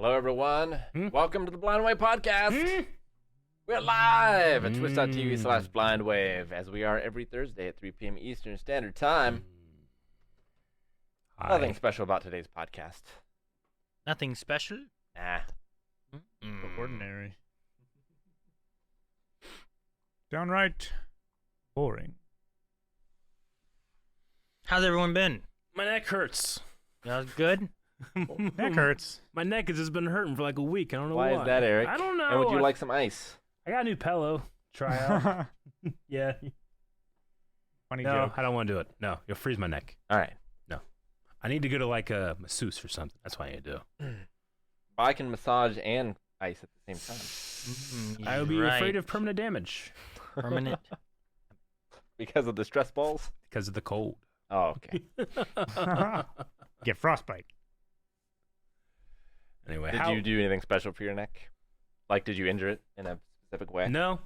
Hello, everyone. Welcome to the Blind Wave Podcast. We're live at twitch.tv/blindwave, as we are every Thursday at 3 p.m. Eastern Standard Time. Nothing special about today's podcast. Nothing special? Nah. Ordinary. Downright boring. How's everyone been? My neck hurts. That was good? Neck hurts. My neck has just been hurting for like a week. I don't know why. Why is that, Eric? I don't know. And would you like some ice? I got a new pillow. Try out. Yeah. Funny No, joke. I don't want to do it. No, you'll freeze my neck. All right. No. I need to go to like a masseuse or something. That's what I need to do. I can massage and ice at the same time. I would be afraid of permanent damage Permanent. Because of the stress balls? because of the cold. Oh, okay. Get frostbite. Anyway, Did you do anything special for your neck? Like, did you injure it in a specific way? No.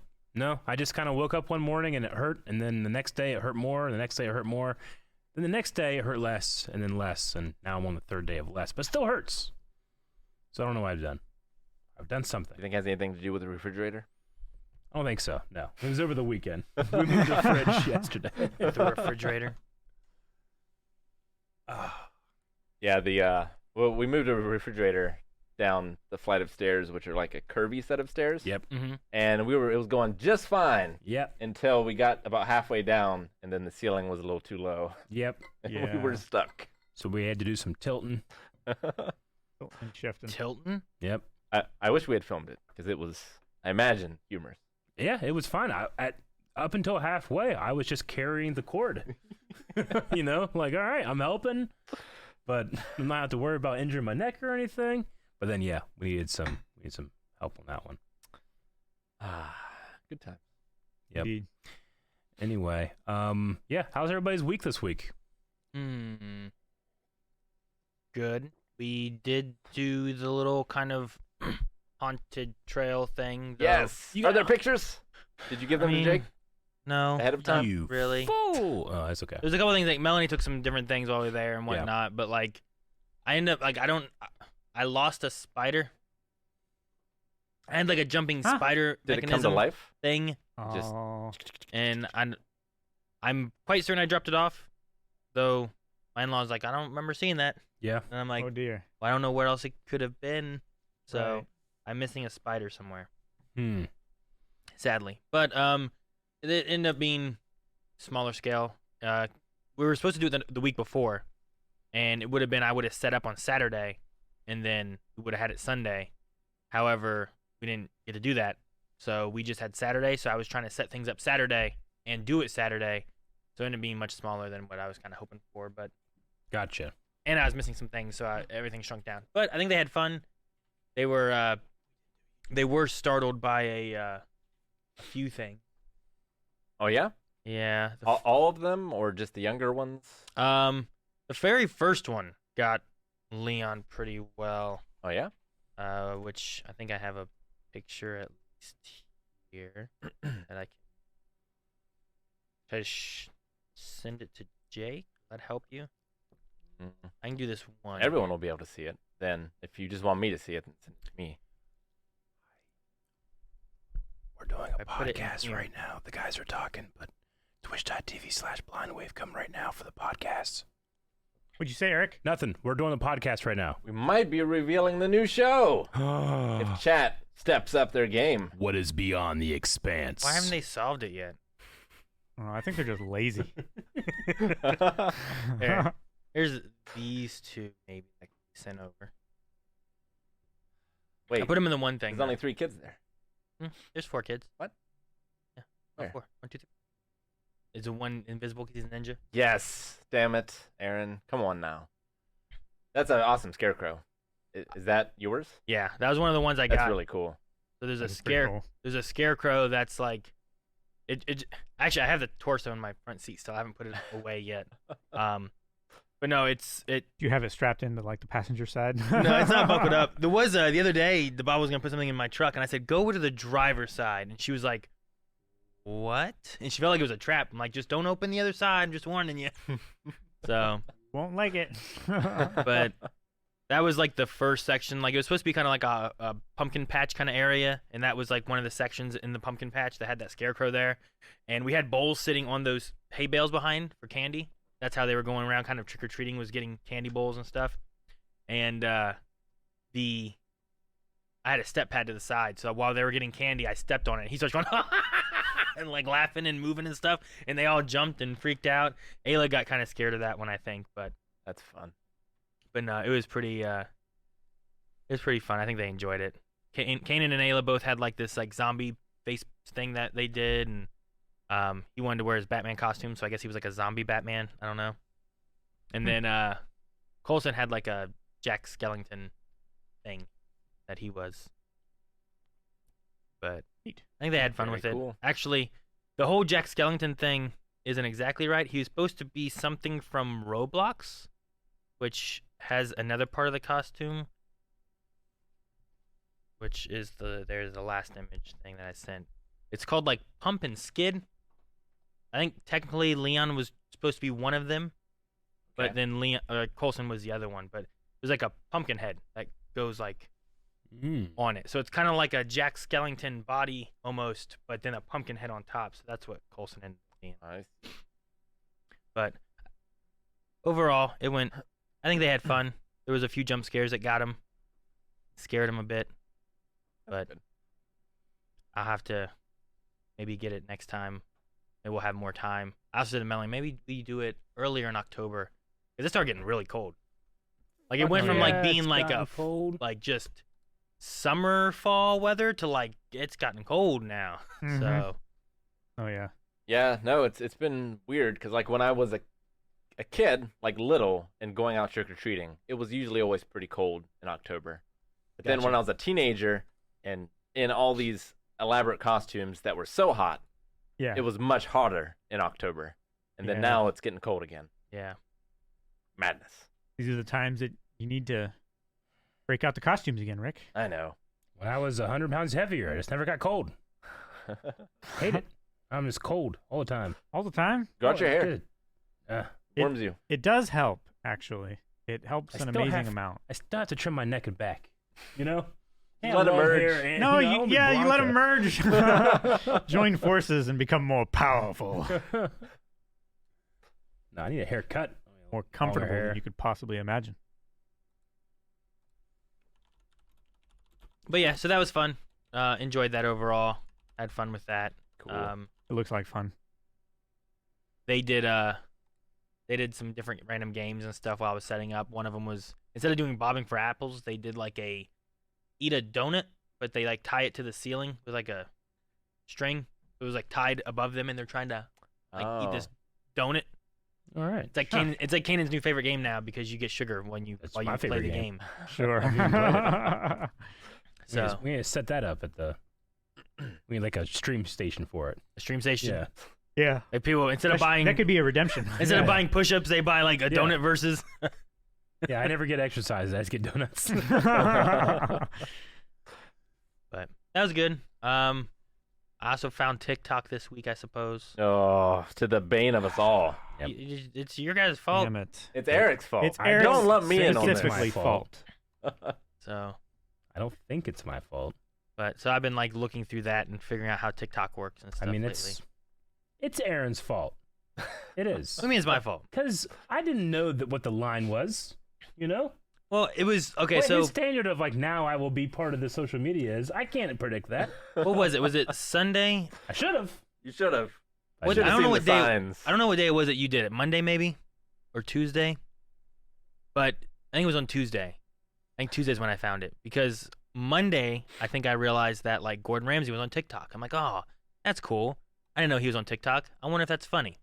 I just kind of woke up one morning and it hurt, and then the next day it hurt more, and the next day it hurt more. Then the next day it hurt less, and then less, and now I'm on the third day of less, but it still hurts. So I don't know what I've done. I've done something. Do you think it has anything to do with the refrigerator? I don't think so. No, it was over the weekend. We moved the fridge yesterday. The refrigerator. Yeah, well, we moved a refrigerator down the flight of stairs, which are like a curvy set of stairs. Yep. Mm-hmm. And it was going just fine Yep. until we got about halfway down, and then the ceiling was a little too low. Yep. And Yeah. we were stuck. So we had to do some tilting. And shifting. Tilton? Yep. I wish we had filmed it, because it was, I imagine, humorous. Yeah, it was fine. Up until halfway, I was just carrying the cord. You know, like, all right, I'm helping, but I'm not have to worry about injuring my neck or anything. But then, yeah, we needed some help on that one. Good time. Yep. Indeed. Anyway, yeah, how's everybody's week this week? Good. We did do the little kind of haunted trail thing. Though. Yes. Are there pictures? Did you give them to Jake No. ahead of time? You really. Fool! Oh, that's okay. There's a couple things, like Melanie took some different things while we were there and Yeah. whatnot, but like, I ended up, like, I lost a spider. I had like a jumping spider Did it come to mechanism life? thing. Just- Oh, And I'm quite certain I dropped it off, though my in-law's like, I don't remember seeing that. Yeah. And I'm like, oh dear. well, I don't know where else it could have been. So Right. I'm missing a spider somewhere, Hmm. sadly. But it ended up being smaller scale. We were supposed to do it the week before, and it would have been, I would have set up on Saturday, and then we would have had it Sunday. However, we didn't get to do that. So we just had Saturday. So I was trying to set things up Saturday and do it Saturday. So it ended up being much smaller than what I was kind of hoping for. But Gotcha. and I was missing some things, so everything shrunk down. But I think they had fun. They were startled by a few things. Oh, yeah? Yeah. All of them, or just the younger ones? The very first one got Leon pretty well. Oh, yeah? Which I think I have a picture at least here that I can try to send it to Jake. That help you? I can do this one. Everyone will be able to see it. Then, if you just want me to see it, then send it to me. We're doing a I put it in podcast here. right now. The guys are talking, but twitch.tv/blindwave, come right now for the podcast. What'd you say, Eric? Nothing. We're doing a podcast right now. We might be revealing the new show. If chat steps up their game. What is beyond the expanse? Why haven't they solved it yet? Oh, I think they're just lazy. There. Here's these two, maybe I can send over. Wait, I put them in the one thing. there's only 3 kids there. There's 4 kids. What? Yeah. Where? 4. 1, 2, 3. Is the one invisible kid ninja? Yes. Damn it, Aaron. Come on now. That's an awesome scarecrow. Is that yours? Yeah, that was one of the ones I That's got. really cool. So there's That a is pretty cool. There's a scarecrow that's like, it. Actually, I have the torso in my front seat still. I haven't put it away yet. But no, it. Do you have it strapped into like the passenger side? No, it's not buckled up. There was the other day, the Bob was gonna put something in my truck, and I said, "Go to the driver's side," and she was like, "What?" And she felt like it was a trap. I'm like, "Just don't open the other side. I'm just warning you." So, Won't like it. but That was like the first section. Like it was supposed to be kind of like a pumpkin patch kind of area, and that was like one of the sections in the pumpkin patch that had that scarecrow there. And we had bowls sitting on those hay bales behind for candy. That's how they were going around, kind of trick or treating, was getting candy bowls and stuff. And I had a step pad to the side, so while they were getting candy, I stepped on it. He starts going and like laughing and moving and stuff, and they all jumped and freaked out. Ayla got kind of scared of that one, I think, but That's fun. But no, it was pretty fun. I think they enjoyed it. Kanan and Ayla both had like this like zombie face thing that they did, and he wanted to wear his Batman costume, so I guess he was like a zombie Batman. I don't know. And then Coulson had like a Jack Skellington thing that he was. But Neat. I think they had fun Very with it. cool. Actually, the whole Jack Skellington thing isn't exactly right. He was supposed to be something from Roblox, which has another part of the costume, which is there's the last image thing that I sent. It's called like Pump and Skid. I think technically Leon was supposed to be one of them, but Okay. then Coulson was the other one. But there's like a pumpkin head that goes like on it, so it's kind of like a Jack Skellington body almost, but then a pumpkin head on top. So that's what Coulson ended up being. Nice. But overall, it went. I think they had fun. There was a few jump scares that got him, scared him a bit. That's But good. I'll have to maybe get it next time. Maybe we'll have more time. I also said to Melanie, maybe we do it earlier in October, because it started getting really cold. Like it went from like being like a cold. like just summer fall weather to like it's gotten cold now. Mhm. So Oh yeah. Yeah, no, it's been weird because like when I was a kid, like little, and going out trick or treating, it was usually always pretty cold in October. But then when Gotcha. I was a teenager and in all these elaborate costumes that were so hot, Yeah. it was much hotter in October. And then Yeah. now it's getting cold again. yeah, Madness. These are the times that you need to break out the costumes again, Rick. I know. When I was 100 pounds heavier, I just never got cold. Hate it. I'm just cold all the time. All the time. Grow out Oh, your it's hair. good. Warms you. It does help, actually. It helps I an still amazing have- amount. I still have to trim my neck and back. You know? You let it long merge. hair and- No, I you, wanna be yeah, you let them Blanca. merge, join forces, and become more powerful, No, I need a haircut. more comfortable hair. than you could possibly imagine. but yeah. So that was fun. Enjoyed that overall. Had fun with that. Cool. It looks like fun. They did some different random games and stuff while I was setting up. One of them was, instead of doing bobbing for apples, they did like a eat a donut, but they like tie it to the ceiling with like a string. It was like tied above them, and they're trying to like eat this donut. All right. It's like it's like Kanan's new favorite game now, because you get sugar when you That's while my you play favorite the game. game. Sure. So We need to set that up at the. We need like a stream station for it. a stream station. Yeah. Yeah. Like people instead of buying that could be a redemption. instead of Yeah. buying push-ups, they buy like a Yeah. donut versus. Yeah, I never get exercise. I just get donuts. But that was good. I also found TikTok this week, I suppose. Oh, to the bane of us all. Yep. It's your guys' fault. Damn it. It's Eric's fault. It's I Eric's Don't let me in on this. specifically My fault. fault. So, I don't think it's my fault. but so I've been like looking through that and figuring out how TikTok works and stuff. I mean, lately. it's Aaron's fault. It is. What do you mean it's my fault? Because I didn't know that what the line was. You know. Well, it was okay. What So his standard of like now I will be part of the social media is I can't predict that. what was it? Was it Sunday? I should have. You should have. What- Should I have don't know seen what the day. signs. I don't know what day it was that you did it. Monday maybe, or Tuesday. But I think it was on Tuesday. I think Tuesday's when I found it, because Monday I think I realized that like Gordon Ramsay was on TikTok. I'm like, oh, that's cool. I didn't know he was on TikTok. I wonder if that's funny.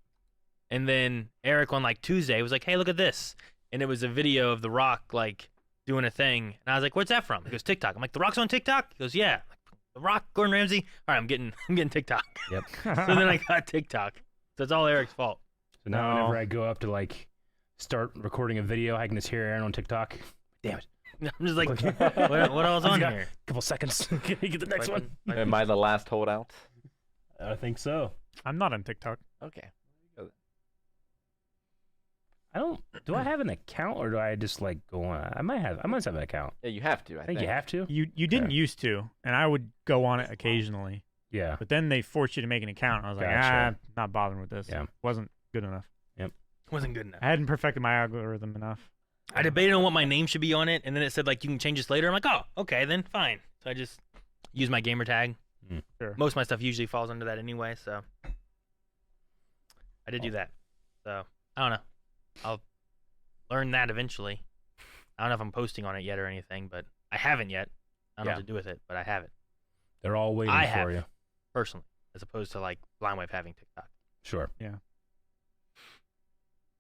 And then Eric on like Tuesday was like, hey, look at this, and it was a video of The Rock like doing a thing, and I was like, what's that from? He goes, TikTok. I'm like, The Rock's on TikTok? He goes, yeah. I'm like, The Rock, Gordon Ramsay. All right, I'm getting TikTok. Yep. So then I got TikTok. So it's all Eric's fault. So now No. whenever I go up to like start recording a video, I can just hear Aaron on TikTok. Damn it. I'm just like, what else on got here? A couple seconds. Can you get the next one? Am I the last holdout? I think so. I'm not on TikTok. Okay. I Do I have an account or do I just like go on? I must have an account. Yeah, you have to. I think you have to. You didn't used to, and I would go on it occasionally. Yeah. But then they forced you to make an account. I was like, Gotcha. not bothering with this. Yeah. Wasn't good enough. Wasn't good enough. I hadn't perfected my algorithm enough. I debated on what my name should be on it, and then it said like you can change this later. I'm like, oh, okay, then fine. So I just use my gamer tag. Sure. Most of my stuff usually falls under that anyway, so I did do that. So I don't know. I'll learn that eventually. I don't know if I'm posting on it yet or anything, but I haven't yet. I don't know what to do with it, but I have it They're all waiting for you. personally, as opposed to like Blindwave having TikTok. Sure. Yeah.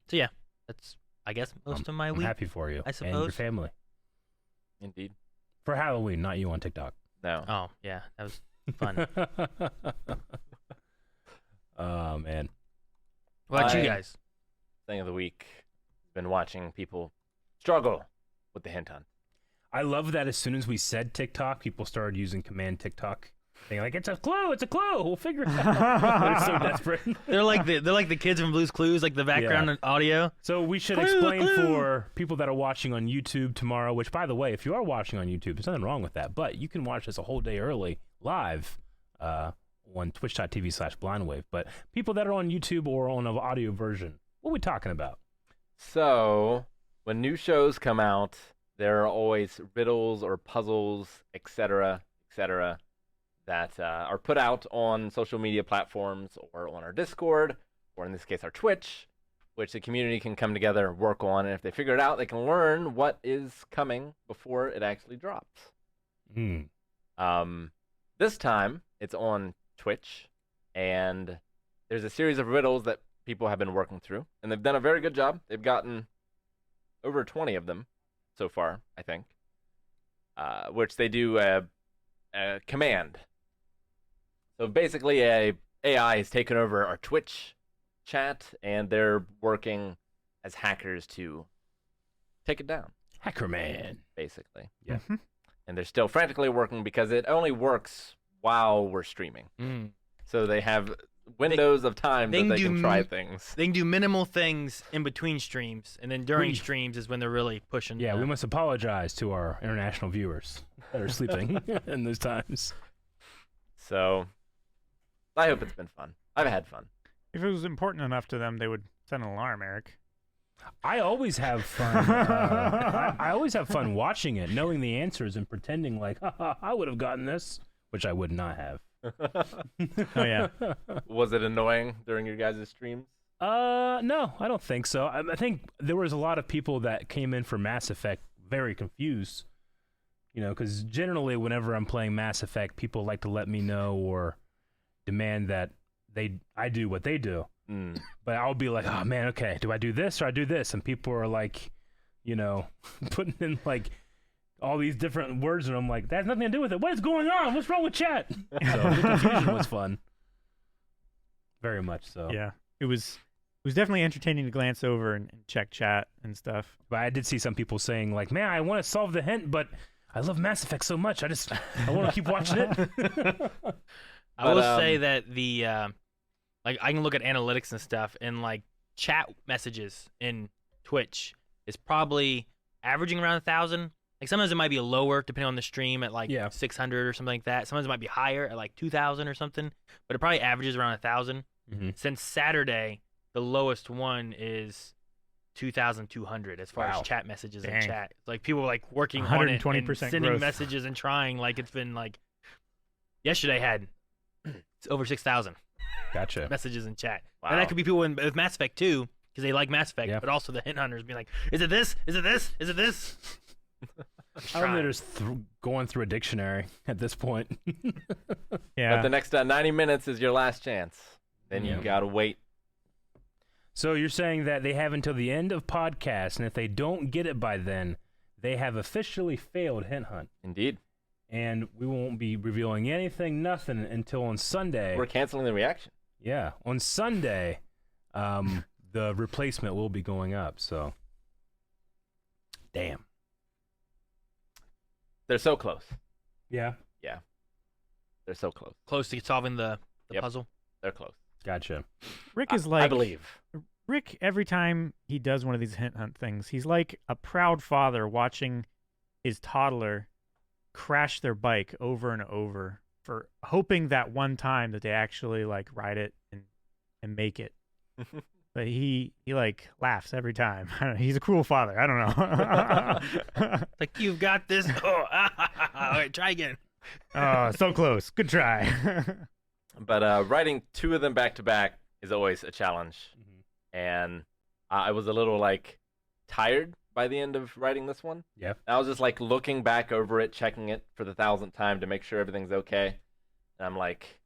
So yeah, that's I guess most of my I'm week. happy for you I and your suppose. family Indeed. for Halloween. Not you on TikTok. No. Oh yeah, that was fun. Oh man. What about you I- guys? Thing of the week. Been watching people struggle with the hint hunt. I love that as soon as we said TikTok, people started using command TikTok. They're like, it's a clue, we'll figure it out. They're so desperate. They're like the kids from Blue's Clues, like the background audio. So we should Clue, explain clue. for people that are watching on YouTube tomorrow, which, by the way, if you are watching on YouTube, there's nothing wrong with that, but you can watch this a whole day early, live, on twitch.tv/blindwave. But people that are on YouTube or on an audio version, what are we talking about? So, when new shows come out, there are always riddles or puzzles, etc., that are put out on social media platforms or on our Discord, or in this case, our Twitch, which the community can come together and work on. And if they figure it out, they can learn what is coming before it actually drops. This time, it's on Twitch, and there's a series of riddles that people have been working through, and they've done a very good job. They've gotten over 20 of them so far, I think, which they do a command. So basically, a AI has taken over our Twitch chat, and they're working as hackers to take it down, Hacker Man. basically. Yeah. And they're still frantically working because it only works while we're streaming. So they have windows of time that they can try things. They can do minimal things in between streams, and then during streams is when they're really pushing. Yeah, we must apologize to our international viewers that are sleeping in those times. So I hope it's been fun. I've had fun. If it was important enough to them, they would set an alarm, Eric. I always have fun. I always have fun watching it, knowing the answers and pretending like, I would have gotten this, which I would not have. Oh yeah. Was it annoying during your guys' streams? No, I don't think so. I think there was a lot of people that came in for Mass Effect very confused. You know, because generally whenever I'm playing Mass Effect, people like to let me know or demand that I do what they do. But I'll be like, oh man, okay, do I do this or I do this? And people are like, you know, putting in like all these different words, and I'm like, that has nothing to do with it. What is going on? What's wrong with chat? So the confusion was fun. Very much so. Yeah. It was definitely entertaining to glance over and check chat and stuff. But I did see some people saying like, man, I want to solve the hint, but I love Mass Effect so much. I want to keep watching it. I will say that the like I can look at analytics and stuff, and like chat messages in Twitch is probably averaging around 1,000. Like sometimes it might be lower depending on the stream at like 600 or something like that. Sometimes it might be higher at like 2,000 or something, but it probably averages around 1,000. Since Saturday, the lowest one is 2,200 as far as chat messages in chat. It's like people like working on it and sending growth. messages and trying. Like it's been like yesterday had it's over 6,000 Gotcha. messages in chat. Wow. And that could be people with Mass Effect too, because they like Mass Effect, but also the hint hunters being like, is it this? Is it this? Is it this? I don't know, just going through a dictionary at this point. Yeah. But the next 90 minutes is your last chance. Then you gotta wait. So you're saying that they have until the end of podcast, and if they don't get it by then, they have officially failed Hint Hunt. Indeed. And we won't be revealing anything, nothing, until on Sunday. We're canceling the reaction. Yeah, on Sunday, the replacement will be going up. So, damn. They're so close. Yeah. They're so close. Close to solving the puzzle. They're close. Gotcha. Rick is I like believe. Rick, every time he does one of these hint hunt things, he's like a proud father watching his toddler crash their bike over and over for hoping that one time that they actually like ride it and make it. But he like laughs every time. I don't know, he's a cruel father. I don't know. Like, you've got this. Oh, all right, try again. Oh, so close. Good try. But writing 2 of them back to back is always a challenge. And I was a little like tired by the end of writing this one. Yeah. I was just like looking back over it, checking it for the 1,000th time to make sure everything's okay. And I'm like,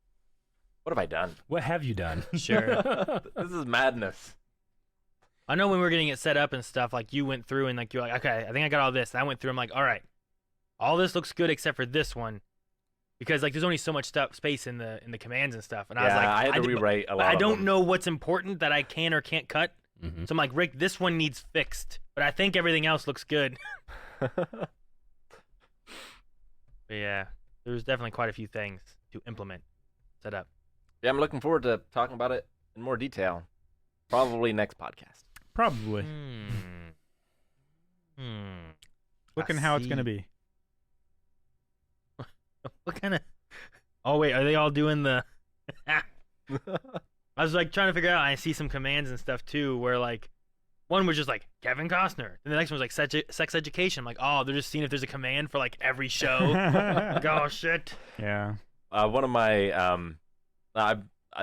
what have I done? What have you done? Sure. This is madness. I know when we were getting it set up and stuff, like you went through and like you're like, okay, I think I got all this. And I went through. I'm like, all right, all this looks good except for this one, because like there's only so much space in the commands and stuff. And I was like, I had to rewrite a lot. I of don't them. know what's important that I can or can't cut. So I'm like, Rick, this one needs fixed, but I think everything else looks good. But yeah, there's definitely quite a few things to implement, set up. Yeah, I'm looking forward to talking about it in more detail. Probably next podcast. Probably. Looking how it's going to be. What kind of... Oh, wait, are they all doing the... I was like trying to figure out, I see some commands and stuff too, where like, one was just like, Kevin Costner. And the next one was like, sex education. I'm like, oh, they're just seeing if there's a command for like every show. Like, oh, shit. Yeah. One of my...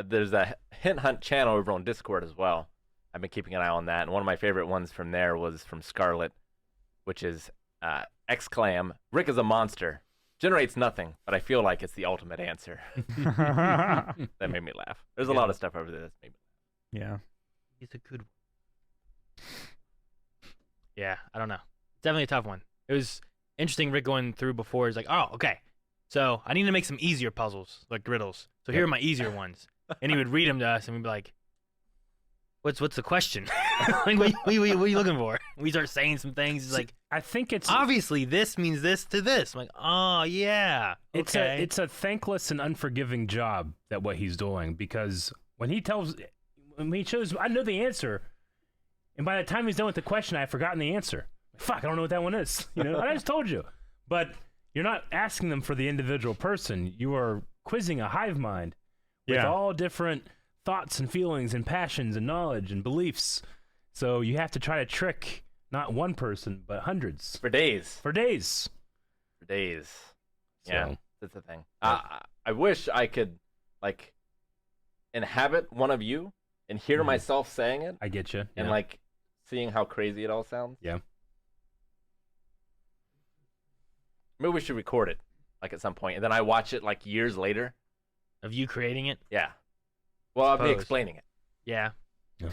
there's a hint hunt channel over on Discord as well. I've been keeping an eye on that, and one of my favorite ones from there was from Scarlet, which is exclam, Rick is a monster. Generates nothing, but I feel like it's the ultimate answer. That made me laugh. There's a lot of stuff over there that's made me laugh. Yeah. He's a good one. Yeah, I don't know. It's definitely a tough one. It was interesting, Rick going through before. He's like, oh, okay. So I need to make some easier puzzles, like riddles. So here are my easier ones. And he would read them to us, and we'd be like, what's the question? Like, what are you looking for? We start saying some things. He's like, I think it's obviously this means this to this. I'm like, oh, yeah. Okay. It's a thankless and unforgiving job that what he's doing, because when he shows, I know the answer, and by the time he's done with the question, I've forgotten the answer. Fuck, I don't know what that one is. You know, I just told you. But you're not asking them for the individual person. You are quizzing a hive mind with all different thoughts and feelings and passions and knowledge and beliefs. So you have to try to trick not one person, but hundreds. For days. For days. Yeah, that's the thing. I wish I could, like, inhabit one of you and hear myself saying it. I get you. And, like, seeing how crazy it all sounds. Yeah. Maybe we should record it, like, at some point, and then I watch it, like, years later. Of you creating it? Yeah. Well, I'll be Suppose. explaining it. Yeah.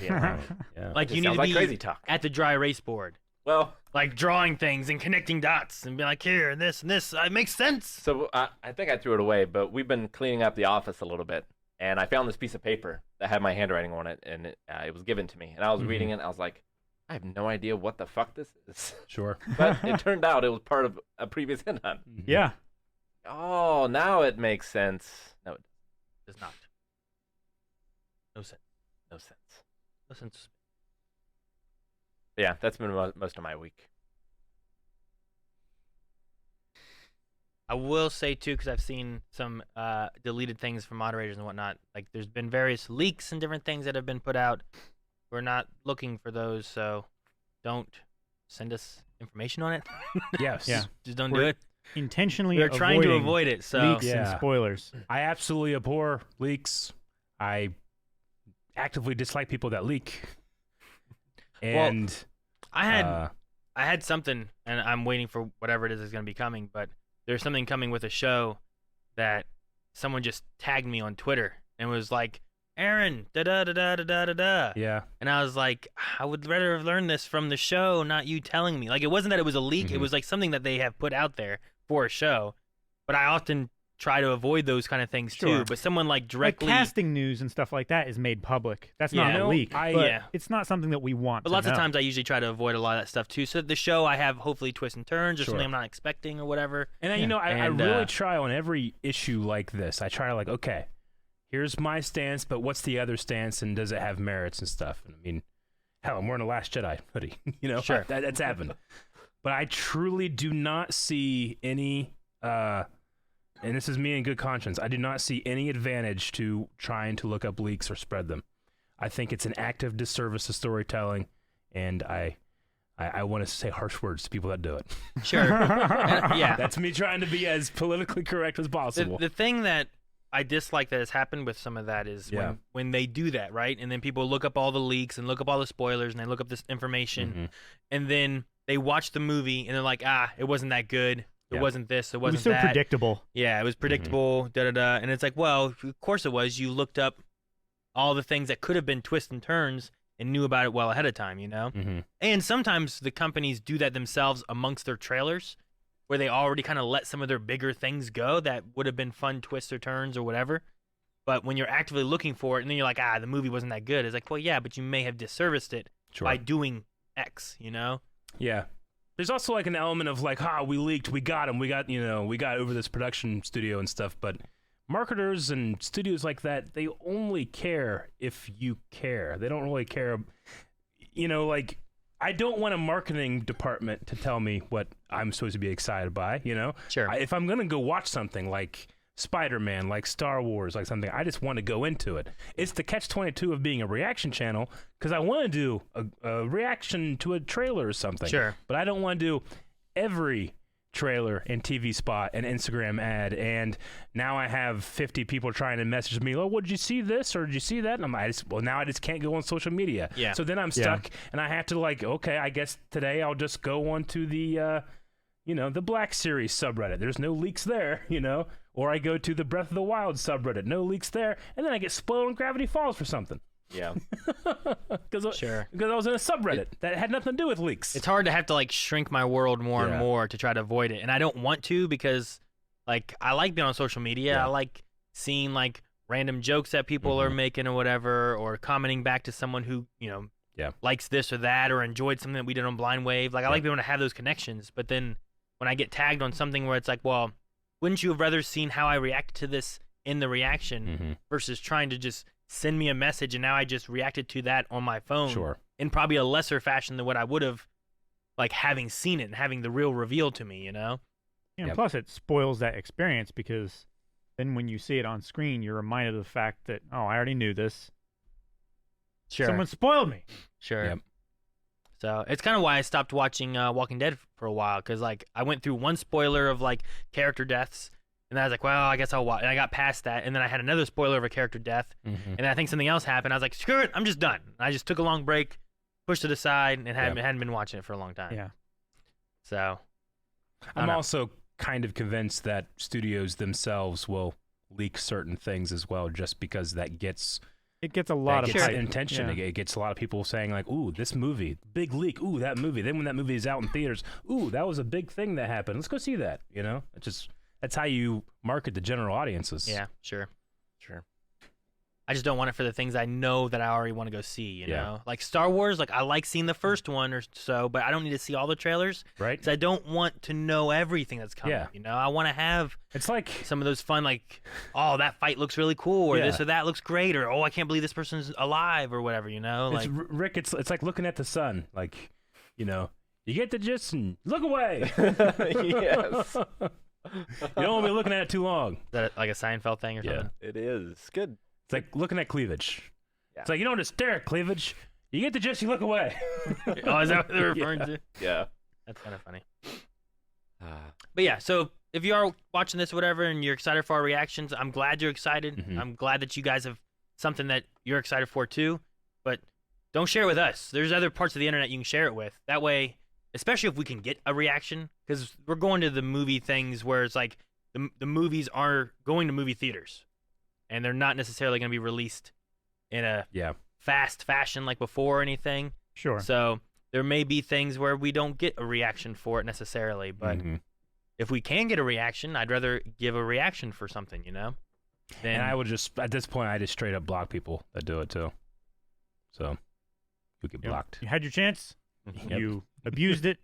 Yeah. Yeah. Like, It you need sounds to like be crazy talk. at the dry erase board. Well, Like, drawing things and connecting dots and be like, here, and this, it makes sense. so I think I threw it away, but we've been cleaning up the office a little bit, and I found this piece of paper that had my handwriting on it, and it was given to me. And I was reading it, and I was like, I have no idea what the fuck this is. Sure. But it turned out it was part of a previous hint hunt. Yeah. Oh, now it makes sense. No, it Does not. No sense. no sense. No sense. But yeah, that's been most of my week. I will say, too, because I've seen some deleted things from moderators and whatnot. Like, there's been various leaks and different things that have been put out. We're not looking for those, so don't send us information on it. Yes. Yeah. Just don't We're do it. Intentionally We're trying to avoiding avoid it, so... leaks Yeah. and spoilers. I absolutely abhor leaks. I actively dislike people that leak. And I had something, and I'm waiting for whatever it is that's going to be coming, but there's something coming with a show that someone just tagged me on Twitter and was like, Aaron, da-da-da-da-da-da-da. yeah. And I was like, I would rather have learned this from the show, not you telling me. Like, it wasn't that it was a leak. It was like something that they have put out there for a show. But I often try to avoid those kind of things Sure. too. But someone like Like directly... casting news and stuff like that is made public. That's Yeah. not You a know, leak. I- but yeah. it's not something that we want But to lots of know. times I usually try to avoid a lot of that stuff too. So the show I have hopefully twists and turns or Sure. something I'm not expecting or whatever. And Yeah. you know, I And, really try on every issue like this. I try to like, okay, here's my stance, but what's the other stance, and does it have merits and stuff? And I mean, Hell, I'm wearing a Last Jedi hoodie. You know, Sure. that's happened. But I truly do not see any, and this is me in good conscience, I do not see any advantage to trying to look up leaks or spread them. I think it's an active disservice to storytelling, and I want to say harsh words to people that do it. Sure. Yeah. That's me trying to be as politically correct as possible. The thing that I dislike that has happened with some of that is when they do that, right? And then people look up all the leaks and look up all the spoilers and they look up this information, and then they watch the movie and they're like, it wasn't that good. It wasn't this. It wasn't so that. predictable. Yeah, it was predictable. And it's like, well, of course it was. You looked up all the things that could have been twists and turns and knew about it well ahead of time, you know? And sometimes the companies do that themselves amongst their trailers, where they already kind of let some of their bigger things go that would have been fun twists or turns or whatever. But when you're actively looking for it and then you're like, the movie wasn't that good, it's like, well, yeah, but you may have disserviced it by doing X, you know? Yeah. There's also like an element of like, we leaked, we got him, we got over this production studio and stuff, but marketers and studios like that, they only care if you care. They don't really care, like, I don't want a marketing department to tell me what I'm supposed to be excited by, you know? Sure. If I'm going to go watch something like Spider-Man, like Star Wars, like something, I just want to go into it. It's the catch-22 of being a reaction channel, because I want to do a reaction to a trailer or something. Sure. But I don't want to do every trailer and TV spot and Instagram ad, and now I have 50 people trying to message me, oh, did you see this or did you see that? And now I just can't go on social media. Yeah. So then I'm stuck, and I have to like, okay, I guess today I'll just go on to the the Black Series subreddit. There's no leaks there, or I go to the Breath of the Wild subreddit, no leaks there, and then I get spoiled on Gravity Falls for something. Yeah. Because I was in a subreddit that had nothing to do with leaks. It's hard to have to like shrink my world more and more to try to avoid it. And I don't want to, because like I like being on social media. Yeah. I like seeing like random jokes that people are making or whatever, or commenting back to someone who, likes this or that, or enjoyed something that we did on Blind Wave. Like I like being able to have those connections. But then when I get tagged on something where it's like, well, wouldn't you have rather seen how I reacted to this in the reaction versus trying to just send me a message and now I just reacted to that on my phone in probably a lesser fashion than what I would have, like having seen it and having the real reveal to me, Yeah, and plus it spoils that experience, because then when you see it on screen, you're reminded of the fact that, I already knew this. Sure. Someone spoiled me. Sure. Yep. So it's kind of why I stopped watching Walking Dead for a while, because like I went through one spoiler of like character deaths, and then I was like, well, I guess I'll watch. And I got past that, and then I had another spoiler of a character death, and then I think something else happened. I was like, screw it, I'm just done. And I just took a long break, pushed it aside, and hadn't been watching it for a long time. Yeah. So I'm also kind of convinced that studios themselves will leak certain things as well, just because that gets a lot of hype. attention. Yeah. It gets a lot of people saying like, ooh, this movie, big leak, ooh, that movie. Then when that movie is out in theaters, ooh, that was a big thing that happened. Let's go see that, That's how you market the general audiences. yeah, sure. Sure. I just don't want it for the things I know that I already want to go see, you know? Like Star Wars, like I like seeing the first one or so, but I don't need to see all the trailers. Right. Because I don't want to know everything that's coming, I want to have It's like some of those fun, like, oh, that fight looks really cool, or this or that looks great, or, oh, I can't believe this person's alive, or whatever, Like, Rick, it's like looking at the sun. Like, you get the gist and look away. Yes. You don't want to be looking at it too long. is that like a Seinfeld thing or something? It is. It's good. It's like looking at cleavage. Yeah. It's like, you don't just stare at cleavage. You get the gist, you look away. Oh, is that what they're referring to? Yeah. That's kind of funny. But yeah, so if you are watching this or whatever and you're excited for our reactions, I'm glad you're excited. I'm glad that you guys have something that you're excited for too. But don't share it with us. There's other parts of the internet you can share it with. That way, especially if we can get a reaction, because we're going to the movie things where it's like the movies are going to movie theaters, and they're not necessarily going to be released in a fast fashion like before or anything. Sure. So there may be things where we don't get a reaction for it necessarily, but if we can get a reaction, I'd rather give a reaction for something, Then And I would just, at this point, I just straight up block people that do it too. So you get blocked. You had your chance. Yep. You abused it.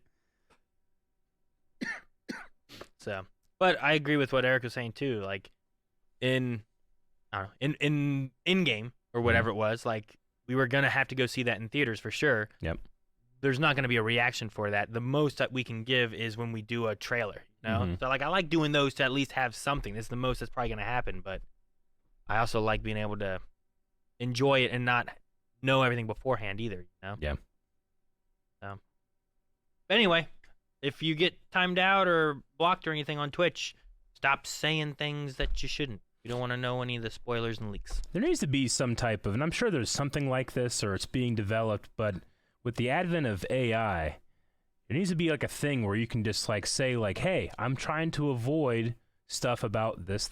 So, but I agree with what Eric was saying too. Like in game or whatever it was, like we were gonna have to go see that in theaters for sure. Yep. There's not gonna be a reaction for that. The most that we can give is when we do a trailer. You know, Mhm. so like I like doing those to at least have something. That's the most that's probably gonna happen. But I also like being able to enjoy it and not know everything beforehand either. You know. Yeah. So, but anyway, if you get timed out or blocked or anything on Twitch, stop saying things that you shouldn't. You don't want to know any of the spoilers and leaks. There needs to be some type of, and I'm sure there's something like this or it's being developed, but with the advent of AI, there needs to be like a thing where you can just like say like, hey, I'm trying to avoid stuff about this,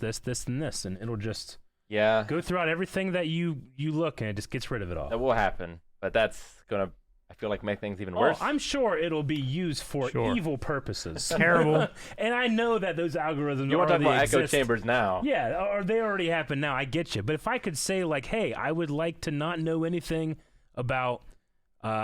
and this, and it'll just Yeah, go throughout everything that you look and it just gets rid of it all. that will happen, but that's gonna, I feel like, make things even worse. Oh, I'm sure it'll be used for Sure. evil purposes. Terrible. And I know that those algorithms You want to talk already about echo exist. chambers now? Yeah, or they already happen now. I get you. But if I could say, like, hey, I would like to not know anything about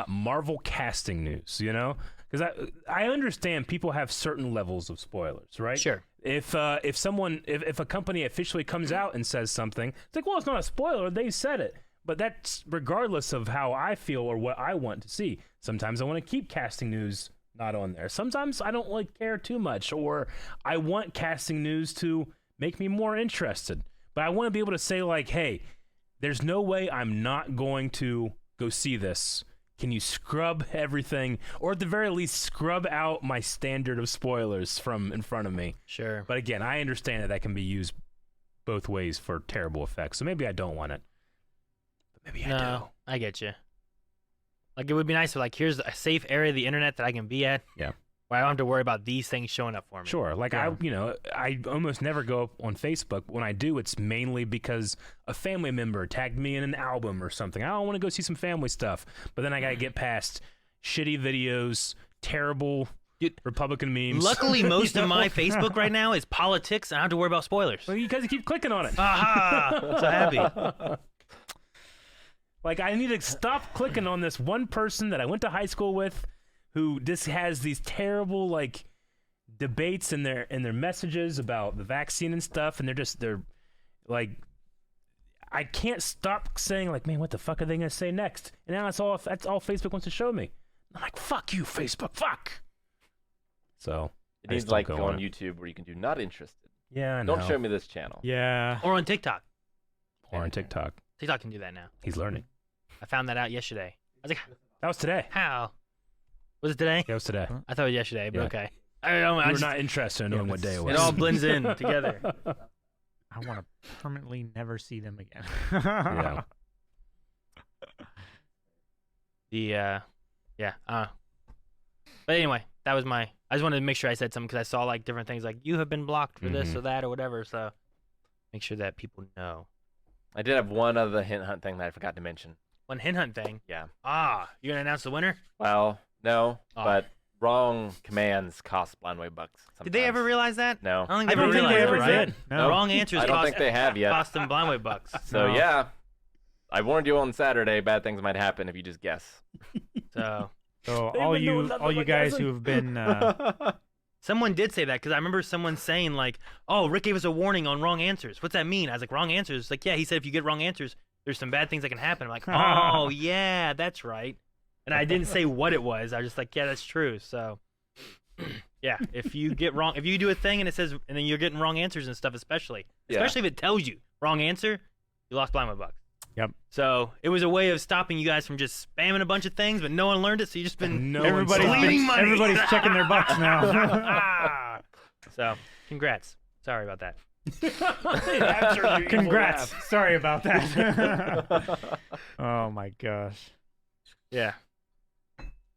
Marvel casting news, you know? Because I understand people have certain levels of spoilers, right? Sure. If a company officially comes out and says something, it's like, well, it's not a spoiler. They said it. But that's regardless of how I feel or what I want to see. Sometimes I want to keep casting news not on there. Sometimes I don't like care too much, or I want casting news to make me more interested. But I want to be able to say like, hey, there's no way I'm not going to go see this. Can you scrub everything, or at the very least scrub out my standard of spoilers from in front of me? Sure. But again, I understand that can be used both ways for terrible effects. So maybe I don't want it. But maybe I do. No, I get you. Like, it would be nice if, like, here's a safe area of the internet that I can be at. Yeah. Where I don't have to worry about these things showing up for me. Sure. Like Yeah. I almost never go up on Facebook. When I do, it's mainly because a family member tagged me in an album or something. I want to go see some family stuff, but then I got to get past shitty videos, terrible Dude, Republican memes. Luckily, most You of know? my Facebook right now is politics, and I don't have to worry about spoilers. Well, you guys keep clicking on it. Aha! I'm so happy. Like, I need to stop clicking on this one person that I went to high school with, who just has these terrible like debates in their messages about the vaccine and stuff, and they're like, I can't stop saying like, man, what the fuck are they gonna say next? And now that's all Facebook wants to show me. I'm like, fuck you, Facebook, fuck. So It I needs just don't like go on it. YouTube where you can do not interested. Yeah, I know. Don't show me this channel. Yeah. Or on TikTok. Or on TikTok. TikTok can do that now. He's learning. I found that out yesterday. I was like, That was today. how? Was it today? Yeah, it was today. I thought it was yesterday, but Yeah. okay. I don't know. We I were just- not interested in knowing what day it was. it all blends in together. I want to permanently never see them again. Yeah. But anyway, that was my. I just wanted to make sure I said something because I saw like different things like you have been blocked for this Mhm. or that or whatever. So make sure that people know. I did have one other hint hunt thing that I forgot to mention. One hint hunt thing. Yeah. You're gonna announce the winner? Well, no, Oh. but wrong commands cost Blindway bucks. Did they ever sometimes. realize that? No. I don't think I they don't ever think they realized ever it, right? did. No. Wrong answers I don't cost, think they have yet. cost them Blindway bucks. So No. yeah, I warned you on Saturday. Bad things might happen if you just guess. So So They all would know you nothing all you but guys guessing. who have been someone did say that because I remember someone saying like, "Oh, Rick gave us a warning on wrong answers." What's that mean? I was like, "Wrong answers." Like, yeah, he said if you get wrong answers, there's some bad things that can happen. I'm like, "Oh, yeah, that's right." And I didn't say what it was. I was just like, "Yeah, that's true." So, yeah, if you get wrong, if you do a thing and it says, and then you're getting wrong answers and stuff, especially Yeah. if it tells you wrong answer, you lost Blindway bucks. Yep. So it was a way of stopping you guys from just spamming a bunch of things, but no one learned it. So you just been No one everybody's saw it. bleeding money. everybody's checking their bucks now. So congrats. Sorry about that. After your evil Congrats. laugh. Sorry about that. Oh my gosh. Yeah.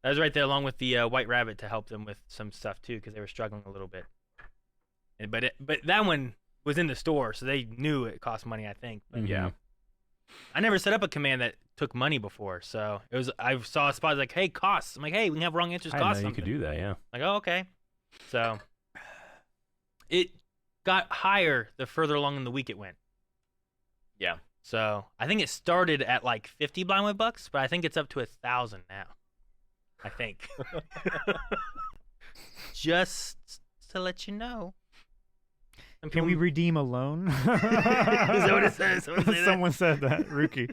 That was right there along with the White Rabbit to help them with some stuff too because they were struggling a little bit. But that one was in the store, so they knew it cost money, I think. But Yeah. I never set up a command that took money before, so it was. I saw a spot like, "Hey, costs." I'm like, "Hey, we can have wrong answers I didn't cost know you something." could do that, yeah. Like, oh, okay. So it got higher the further along in the week it went. Yeah. So I think it started at like 50 Blindway bucks, but I think it's up to 1,000 now. I think. Just to let you know. And Can we people- redeem a loan? Is that what it says? Someone say that? Someone said that, Rookie.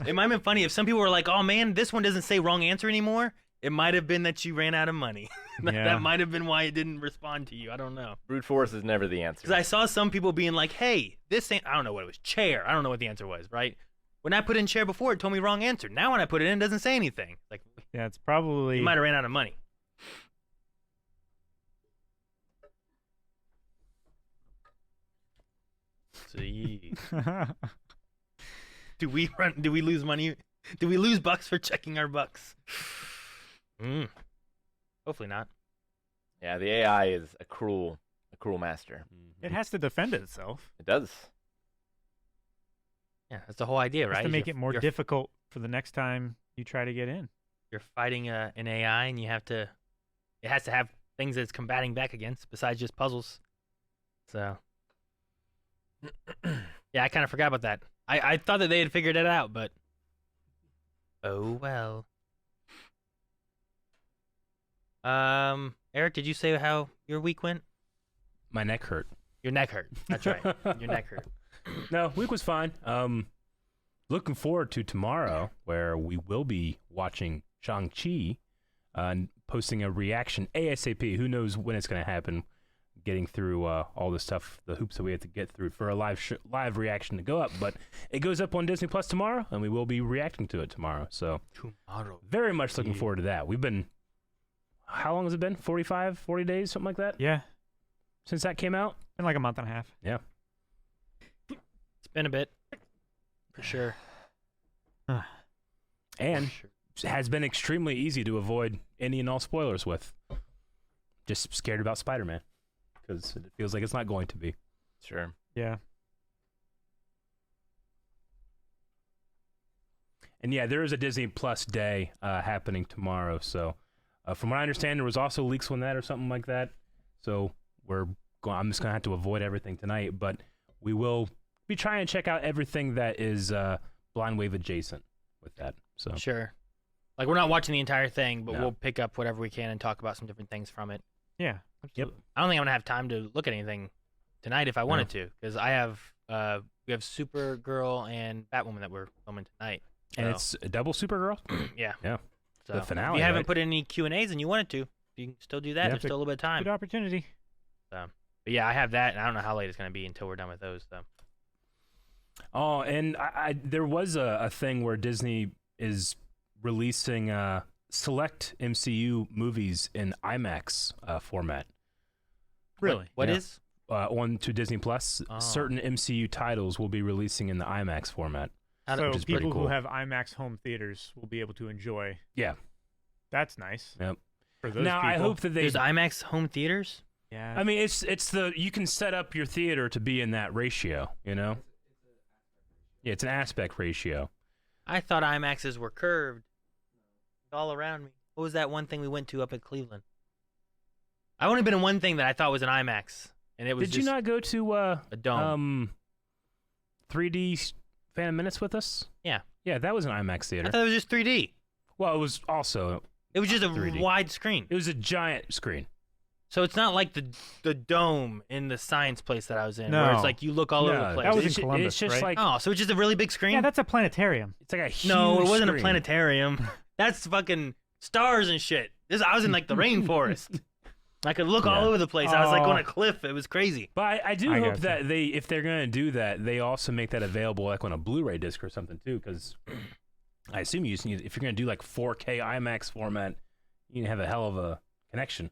It might have been funny if some people were like, "Oh man, this one doesn't say wrong answer anymore." It might have been that you ran out of money. Yeah. That might have been why it didn't respond to you. I don't know. Brute force is never the answer. Because I saw some people being like, "Hey, this ain't." I don't know what it was. Chair. I don't know what the answer was. Right? When I put in chair before, it told me wrong answer. Now when I put it in, it doesn't say anything. Like, Yeah, it's probably. you might have ran out of money. See. Do we lose money? Do we lose bucks for checking our bucks? Hopefully not. Yeah, the AI is a cruel master. It has to defend itself. It does. Yeah, that's the whole idea, Just right? to make You're- it more you're- difficult for the next time you try to get in. You're fighting an AI, and you have to. It has to have things that it's combating back against besides just puzzles. So. Yeah, I kind of forgot about that. I thought that they had figured it out, but. Oh well. Eric, did you say how your week went? My neck hurt. Your neck hurt. That's right. Your neck hurt. No, week was fine. Looking forward to tomorrow, where we will be watching Shang-Chi, and posting a reaction ASAP. Who knows when it's going to happen? Getting through all the stuff, the hoops that we have to get through for a live reaction to go up. But it goes up on Disney Plus tomorrow, and we will be reacting to it tomorrow. So Tomorrow. very much looking forward to that. We've been, how long has it been? 45, 40 days, something like that, Yeah, since that came out? been like a month and a half. Yeah. It's been a bit. For sure. And has been extremely easy to avoid any and all spoilers with. Just scared about Spider-Man, because it feels like it's not going to be. Sure. Yeah. And yeah, there is a Disney Plus day happening tomorrow. So from what I understand, there was also leaks on that or something like that. So I'm just going to have to avoid everything tonight. But we will be trying to check out everything that is Blind Wave adjacent with that. So Sure. Like, we're not watching the entire thing, but No. we'll pick up whatever we can and talk about some different things from it. Yeah. Yep. I don't think I'm gonna have time to look at anything tonight if I wanted to, because we have Supergirl and Batwoman that we're filming tonight. And So, it's a double Supergirl. yeah. Yeah. So The finale, if you haven't right? put in any Q&As and you wanted to, you can still do that. Yeah. There's still a little bit of time. Good opportunity. But yeah, I have that, and I don't know how late it's gonna be until we're done with those. So Oh, and there was a thing where Disney is releasing select MCU movies in IMAX format. Really? what Yeah. is? On to Disney Plus. Oh. Certain MCU titles will be releasing in the IMAX format. So which is pretty people cool. who have IMAX home theaters will be able to enjoy. Yeah. That's nice. Yep. For those Now people. I hope that they. There's IMAX home theaters. Yeah. I mean, it's the you can set up your theater to be in that ratio. You know. Yeah, it's an aspect ratio. I thought IMAXs were curved all around me. What was that one thing we went to up at Cleveland? I only been in one thing that I thought was an IMAX, and it was Did just you not go to a dome. 3D Phantom Menace with us? Yeah. Yeah, that was an IMAX I theater. thought it was just 3D. Well, it was also It was just a 3D. wide screen. it was a giant screen. So it's not like the dome in the science place that I was in, where it's No. like you look all over the No, place. That was in it's, Columbus, it's just right? like Oh, so it's just a really big screen? yeah, that's a planetarium. it's like a huge No, it wasn't a screen. planetarium. That's fucking stars and shit. I was in like the rainforest. I could look all Yeah. over the place. I was like Oh. on a cliff. It was crazy. But I do I hope gotcha. that if they're gonna do that, they also make that available like on a Blu-ray disc or something too. Because I assume you just need, if you're gonna do like 4K IMAX format, you can have a hell of a connection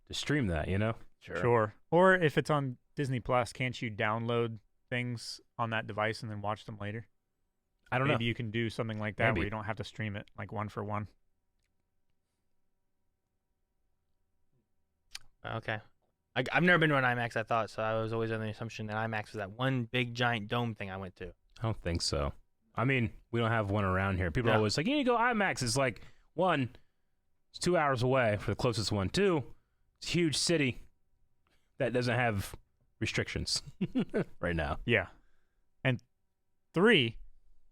to stream that. You know? Sure. Or if it's on Disney Plus, can't you download things on that device and then watch them later? I don't Maybe know. you can do something like that Maybe. where you don't have to stream it like one for one. Okay. I've never been to an IMAX, I thought, so I was always under the assumption that IMAX was that one big giant dome thing I went to. I don't think so. I mean, we don't have one around here. People are No. always like, you need to go IMAX. It's like, one, it's 2 hours away for the closest one. Two, it's a huge city that doesn't have restrictions right now. Yeah. And 3,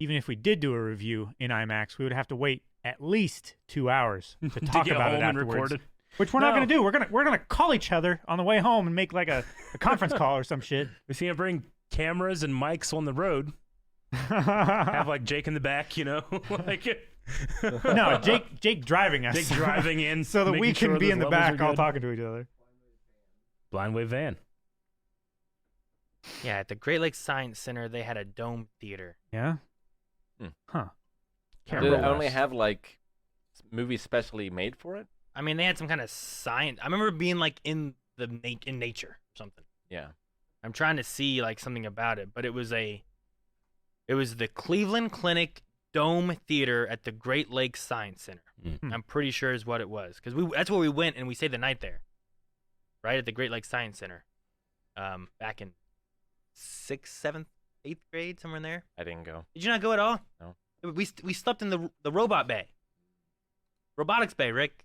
even if we did do a review in IMAX, we would have to wait at least 2 hours to talk get about it home and afterwards. record it. Which we're not No. going to do. We're gonna call each other on the way home and make like a conference call or some shit. We see him bring cameras and mics on the road. Have like Jake in the back, you know, like No, Jake driving us. Jake driving in so that we making can sure be those in the levels are back all good. talking to each other. Blind Wave Van. Yeah, at the Great Lakes Science Center, they had a dome theater. Yeah. Hmm. Huh. Can't Did it remember. only have like movies specially made for it? I mean, they had some kind of science. I remember being like in nature or something. Yeah. I'm trying to see like something about it, but it was the Cleveland Clinic Dome Theater at the Great Lakes Science Center. Mm. I'm pretty sure is what it was because that's where we went and we stayed the night there, right at the Great Lakes Science Center, back in 6th, 7th, 8th grade, somewhere in there. I didn't go. Did you not go at all? No. We slept in the robot bay, robotics bay, Rick.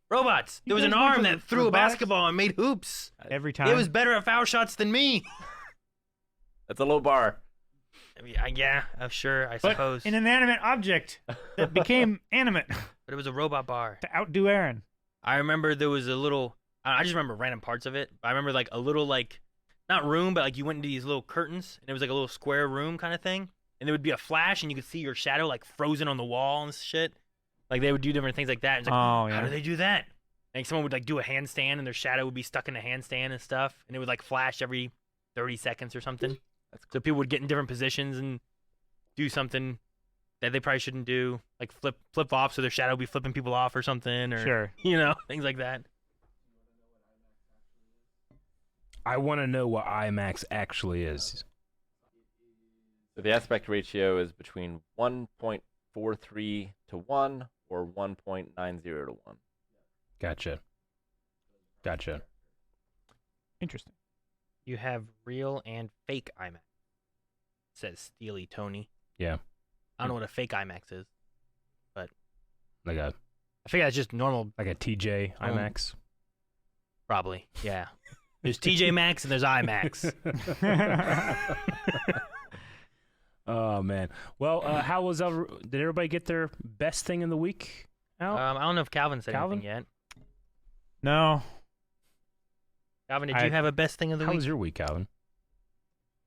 Robots. There was an guys went arm to that threw a robotics? basketball and made hoops. Every time. It was better at foul shots than me. That's a low bar. I mean, yeah, sure, I but suppose. an inanimate object that became animate But it was a robot bar. to outdo Aaron. I remember there was a little. I just remember random parts of it. I remember like a little like, not room, but like you went into these little curtains and it was like a little square room kind of thing. And there would be a flash and you could see your shadow like frozen on the wall and shit. Like they would do different things like that. It's like, Oh, yeah. how do they do that? Like someone would like do a handstand and their shadow would be stuck in a handstand and stuff, and it would like flash every 30 seconds or something. That's So people would get in different positions and do something that they probably shouldn't do, like flip off, so their shadow would be flipping people off or something, or Sure. you know, things like that. I want to know what IMAX actually is. So the aspect ratio is between 1.43 to 1 or 1.90 to 1. Gotcha. Interesting. You have real and fake IMAX. Says Steely Tony. Yeah. I don't know what a fake IMAX is. Like a I figure that's just normal, TJ IMAX. probably. Yeah. There's TJ Maxx and there's IMAX. Oh man. Well, how was did everybody get their best thing in the week out? I don't know if Calvin said Calvin? anything yet. No. Calvin, did you have a best thing of the how week? was your week, Calvin?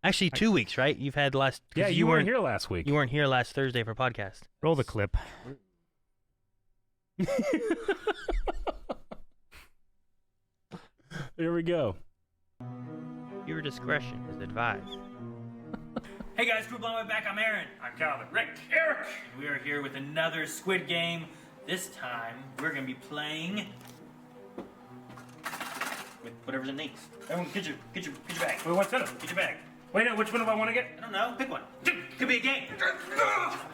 Actually, 2 weeks, right? You've had last. 'cause Yeah, you weren't here last week. You weren't here last Thursday for podcast. Roll the clip. There we go. Your discretion is advised. Hey guys, Crew Blonde back. I'm Aaron. I'm Calvin. Rick. Eric. And we are here with another Squid Game. This time, we're going to be playing with whatever's in these. Everyone, get your bag. Wait, what's in it? Get your bag. Wait, no, which one do I want to get? I don't know. Pick one. Could be a game.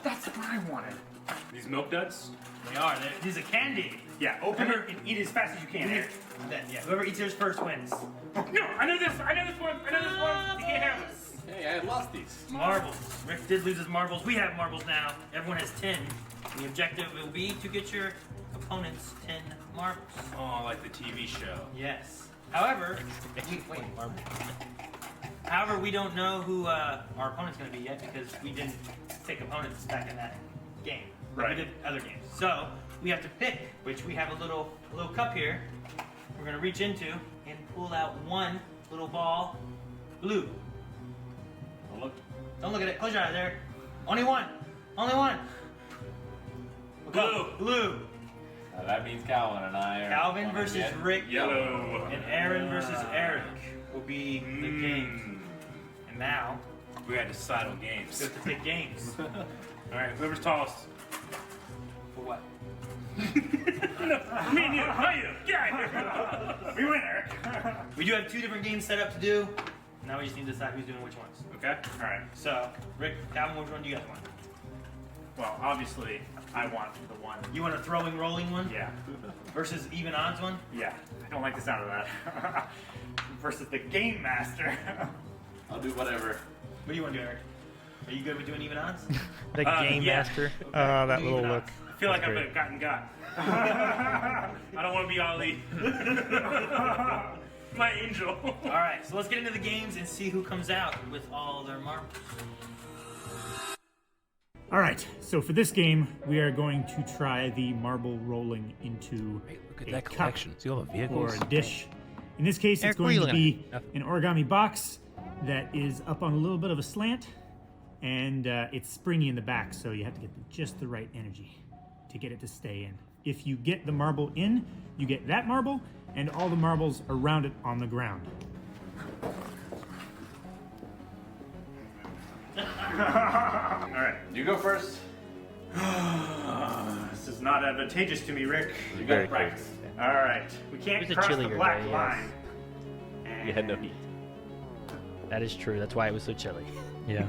That's what I wanted. These milk duds? They are. These are candy. Yeah, open it and eat as fast as you can. Here. Yeah, whoever eats theirs first wins. No, I know this one. You can't have this. Hey, I lost these. Marbles. Rick did lose his marbles. We have marbles now. Everyone has 10. The objective will be to get your opponent's 10 marbles. Oh, like the TV show. Yes. However, we don't know who our opponent's going to be yet because we didn't pick opponents back in that game. Like Right. we did other games. So we have to pick, which we have a little cup here. We're going to reach into and pull out one little ball, blue. Don't look at it. Close your eyes there. Only one. Blue. That means Calvin and I are. Calvin versus Rick. Yellow. And Aaron versus Eric will be the game. And now, We got to decide on we games. have to pick games. All right, whoever's tallest. For what? Me and you. Not you. Get out of here. We win, Eric. We do have 2 different games set up to do. Now we just need to decide who's doing which ones. Okay. All right. So, Rick, Calvin, which one do you guys want? Well, obviously, I want the one. You want a throwing, rolling one? Yeah, Versus even odds one? yeah. I don't like the sound of that. Versus the Game Master. I'll do whatever. What do you want to do, Eric? Are you good with doing even odds? The Game yeah. Master. That little look. I feel like That's I've great. gotten got. I don't want to be Ali. My angel. All right, so let's get into the games and see who comes out with all their marbles. All right, so for this game, we are going to try the marble rolling into Look at a that cup collection. See all the or vehicles? a dish. In this case, Eric, it's what are going you to looking be an origami box that is up on a little bit of a slant. and it's springy in the back, so you have to get just the right energy to get it to stay in. If you get the marble in, you get that marble and all the marbles around it on the ground. All right. You go first. This is not advantageous to me, Rick. You got to practice. All right. We can't It was a cross the chillier black day, yes. line. You had no heat. That is true. That's why it was so chilly. Yeah.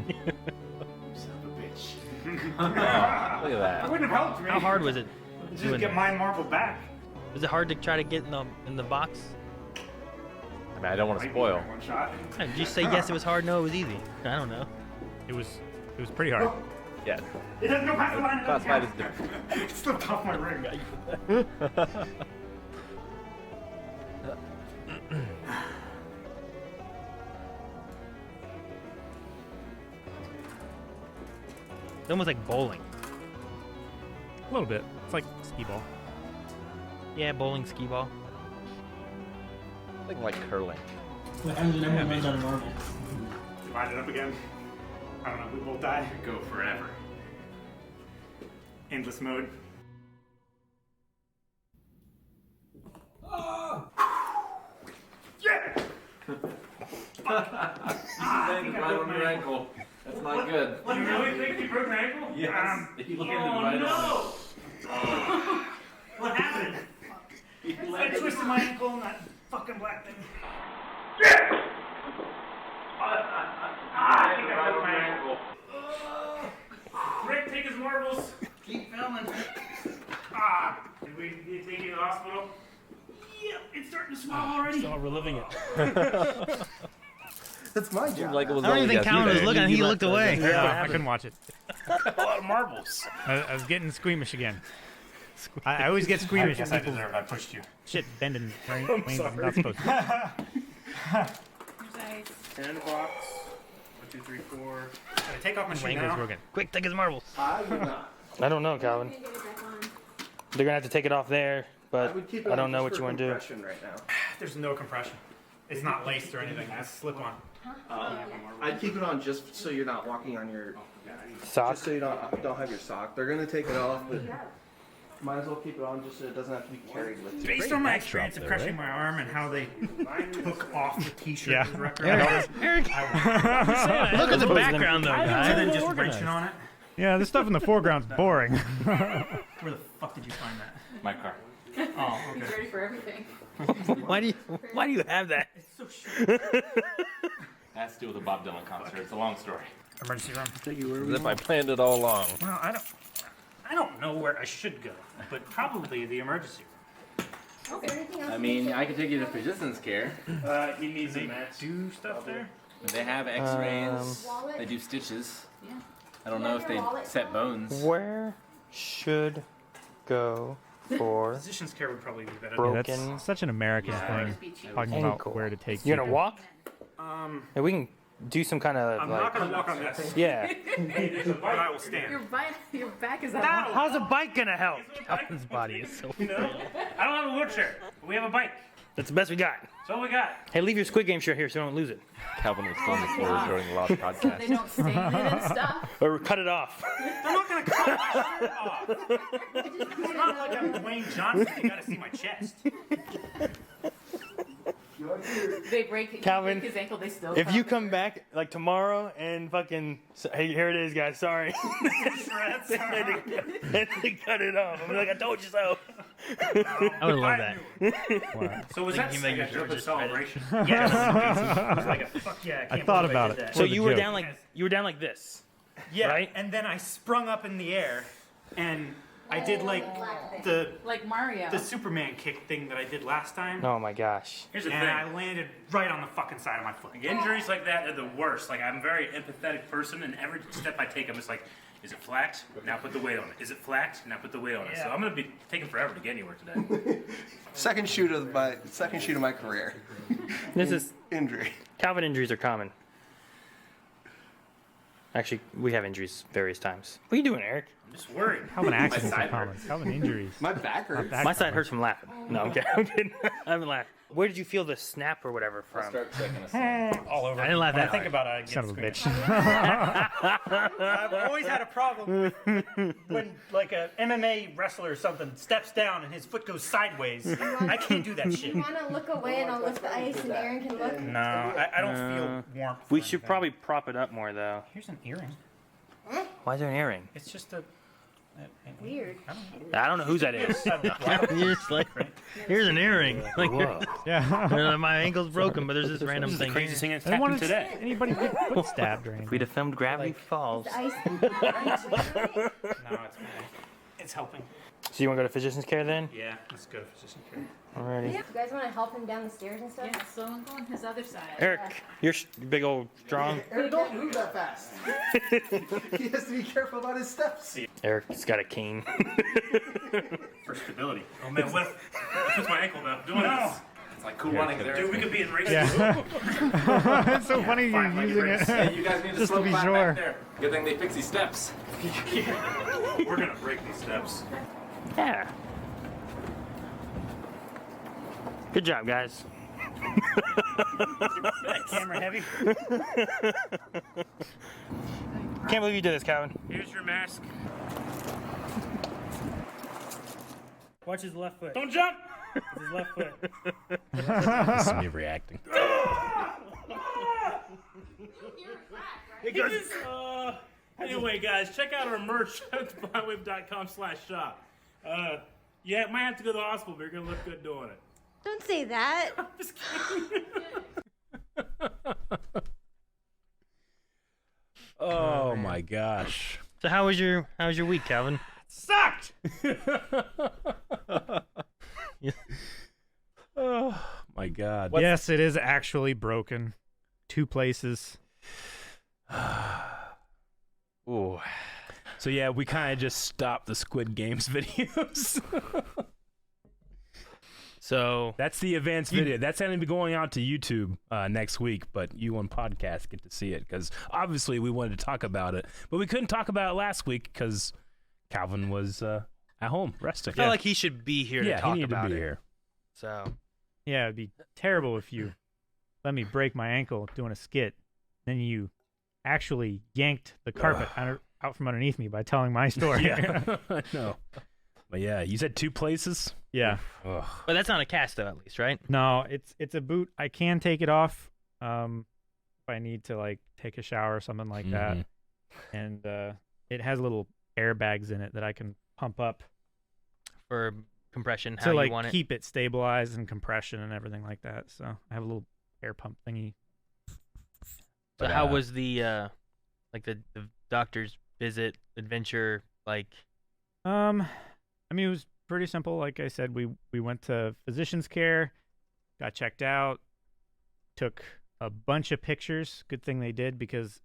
Look at That that. wouldn't have helped me. How hard was it? Just doing get that? my marble back. Was it hard to try to get in the box? I mean, I don't want to spoil. One shot. Did you say yes? It was hard. No, it was easy. I don't know. It was pretty hard. Yeah. It doesn't go past the line. It doesn't Classified as count. different. It slipped off my ring. It's almost like bowling. A little bit. It's like skee ball. Yeah, bowling, skee ball. Something like curling. Divide it up again. I don't know. We both die. Go forever. Endless mode. Yeah! Landed right on your ankle. That's not good. You really think you broke my ankle? Yes. He landed Oh right no! What happened? I twisted my ankle on that fucking black thing. Yeah! I think I broke my ankle. Rick, take his marbles. Keep filming. Did we need to take you to the hospital? Yep, it's starting to swell already. Still reliving it. That's my Seemed job. like it was I don't even only think Calvin was yesterday. looking. He You looked left away. us. Yeah, I couldn't watch it. A lot of marbles. I was getting squeamish again. I always get squeamish when people I pushed you. shit bending right lanes I'm not supposed to. 10 in the box. 1, 2, 3, 4. Can I take off my shoe Ankle's now? broken. Quick, take his marbles. I would not. I don't know, Calvin. They're gonna have to take it off there, but would keep it I on don't know just what for you want to do. compression right now. There's no compression. It's not laced or anything. It's slip-on. I'd keep it on just so you're not walking on your, Sock. just so you don't have your sock. They're gonna take it off, but might as well keep it on just so it doesn't have to be carried with you. Based on my experience of crushing my arm and how they took off the t-shirt Yeah. directly Eric, look at the background though, and guys. then just wrenching on it. Yeah, this stuff in the foreground's boring. Where the fuck did you find that? My car. Oh, He's okay. ready for everything. Why do you have that? It's so short. Has to do with a Bob Dylan concert. It's a long story. Emergency room. As if I planned it all along. Well, I don't know where I should go, but probably the emergency Okay. I mean, I could take you to physician's care. room. He needs a do stuff there. They have x-rays. Wallet. They do stitches. Yeah. I don't know if they set bones. Where should go for Physician's care would probably be better. broken? That's such an American thing. Just be cheap. Talking Ankle. about where to take You gonna people. walk? Um, We can do some kind of I'm like. not gonna walk on this. Yeah. But I will stand. Your back is up. How's a bike gonna help? Calvin's body is so. You know? I don't have a wheelchair, but we have a bike. That's the best we got. That's all we got. Hey, leave your Squid Game shirt here so you don't lose it, Calvin was still on the floor during the last They podcast. don't stain it and stuff. or cut it off. I'm not gonna cut my shirt off. It's not like I'm Dwayne Johnson. You gotta see my chest. They break Calvin, his ankle. They still. If you come back like tomorwer and fucking, hey, here it is, guys. Sorry. Shreds. and they cut it off. I'm like, I told you so. I would love that. So was Like that you make like a your joke of just read it. celebration? Yes. It was like a fuck yeah. I, can't thought believe about did it. that. So Was a you were joke. down like this. Yeah, right? and then I sprung up in the air, and I did like the like Mario. Superman kick thing that I did last time. Oh my gosh. Here's the And thing. I landed right on the fucking side of my foot. Like, injuries like that are the worst. Like, I'm a very empathetic person, and every step I take, I'm just like, is it flat? Now put the weight on it. Is it flat? Now put the weight on it. So Yeah. I'm gonna be taking forever to get anywhere today. Second shoot of my career. This is Injury. Calvin injuries are common. Actually, we have injuries various times. What are you doing, Eric? I'm just worried. Calvin accidents are side common. Calvin injuries. My back hurts. That My side common. hurts from laughing. No, I'm kidding. I'm kidding. I haven't laughed. Where did you feel the snap or whatever I'll from? start taking a song. all over. I didn't laugh When that I think hard. about it, I get Son of a screamed. bitch. I've always had a problem with when like a MMA wrestler or something steps down and his foot goes sideways. I can't do that shit. You want to look away and I'll lift the ice and Aaron can look? No, I don't feel warmth. We or should anything. probably prop it up more, though. Here's an earring. Why is there an earring? It's just a. Weird. I don't know whose that is. You're just like, here's an earring. Like, Whoa. Yeah. my ankle's broken, but there's this random This is the thing. craziest thing that's I don't want happened today. anybody to get foot stabbed or If anything. we'd have filmed Gravity Falls. The ice. No, it's fine. It's helping. So you want to go to physician's care then? Yeah, let's go to physician care. Alrighty. You guys want to help him down the stairs and stuff? Yeah, so I'm going his other side. Eric, you're big old strong. Aaron, don't move that fast. He has to be careful about his steps. Eric's got a cane. For stability. Oh man, what if I twist my ankle now? Doing this. It's like cool running there. Dude, we could be in race. Yeah. It's so funny you're using it. Hey, you guys need to Just to slow be clap sure. back there. Good thing they fix these steps. We're gonna break these steps. Yeah. Good job, guys. Camera heavy. Can't believe you did this, Calvin. Here's your mask. Watch his left foot. Don't jump! His left foot. This is me reacting. It goes. Anyway, guys, check out our merch at bywave.com/shop. Yeah, might have to go to the hospital, but you're gonna look good doing it. Don't say that. Just kidding. Oh my gosh. So how was your week, Calvin? Sucked. Oh my God. Yes, it is actually broken. 2 places. Ooh. So yeah, we kind of just stopped the Squid Games videos. So That's the advanced video. That's going to be going out to YouTube next week, but you on podcast get to see it because obviously we wanted to talk about it, but we couldn't talk about it last week because Calvin was at home resting. I felt like he should be here to talk he needed about to be it. here. So Yeah, it'd be terrible if you let me break my ankle doing a skit, then you actually yanked the carpet out from underneath me by telling my story. Yeah, I know. But yeah, you said 2 places. Yeah. Ugh. but that's not a cast though, at least, right? No, it's a boot. I can take it off if I need to like take a shower or something like that. And it has little airbags in it that I can pump up For compression, how to you like want it. keep it stabilized and compression and everything like that. So I have a little air pump thingy. So how was the like the doctor's visit adventure like? I mean, it was pretty simple. Like I said, we went to physician's care, got checked out, took a bunch of pictures. Good thing they did because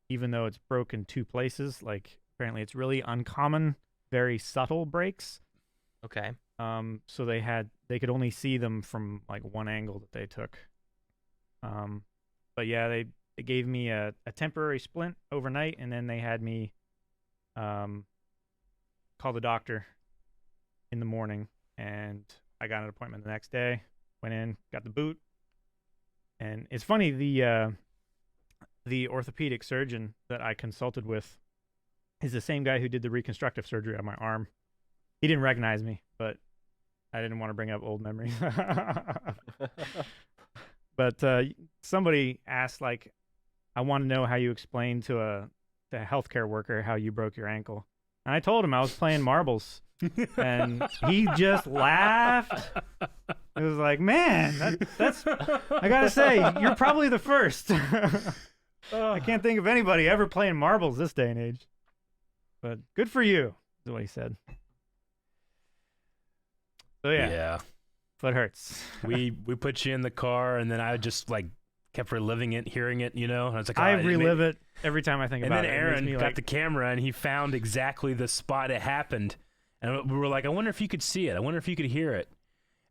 even though it's broken 2 places, like apparently it's really uncommon, very subtle breaks. Okay. So they could only see them from like one angle that they took. But yeah, they gave me a temporary splint overnight, and then they had me call the doctor in the morning, and I got an appointment the next day. Went in, got the boot, and it's funny, the orthopedic surgeon that I consulted with is the same guy who did the reconstructive surgery on my arm. He didn't recognize me, but I didn't want to bring up old memories. But somebody asked, like, I want to know how you explain to a healthcare worker how you broke your ankle. And I told him I was playing marbles. And he just laughed. It was like, man, that's I got to say, you're probably the first. I can't think of anybody ever playing marbles this day and age. But good for you, is what he said. So yeah. Foot hurts. we put you in the car, and then I just like kept reliving it, hearing it, you know. And I was like, I it relive it every time I think about it. And then It makes Aaron me, got like, the camera, and he found exactly the spot it happened. And we were like, I wonder if you could see it. I wonder if you could hear it.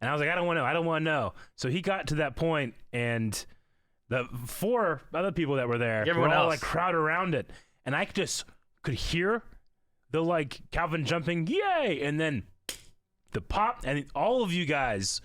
And I was like, I don't want to know. I don't want to know. So he got to that point, and the 4 other people that were there Everyone were all else. like crowd around it, and I just could hear the like Calvin jumping, yay, and then the pop, and all of you guys,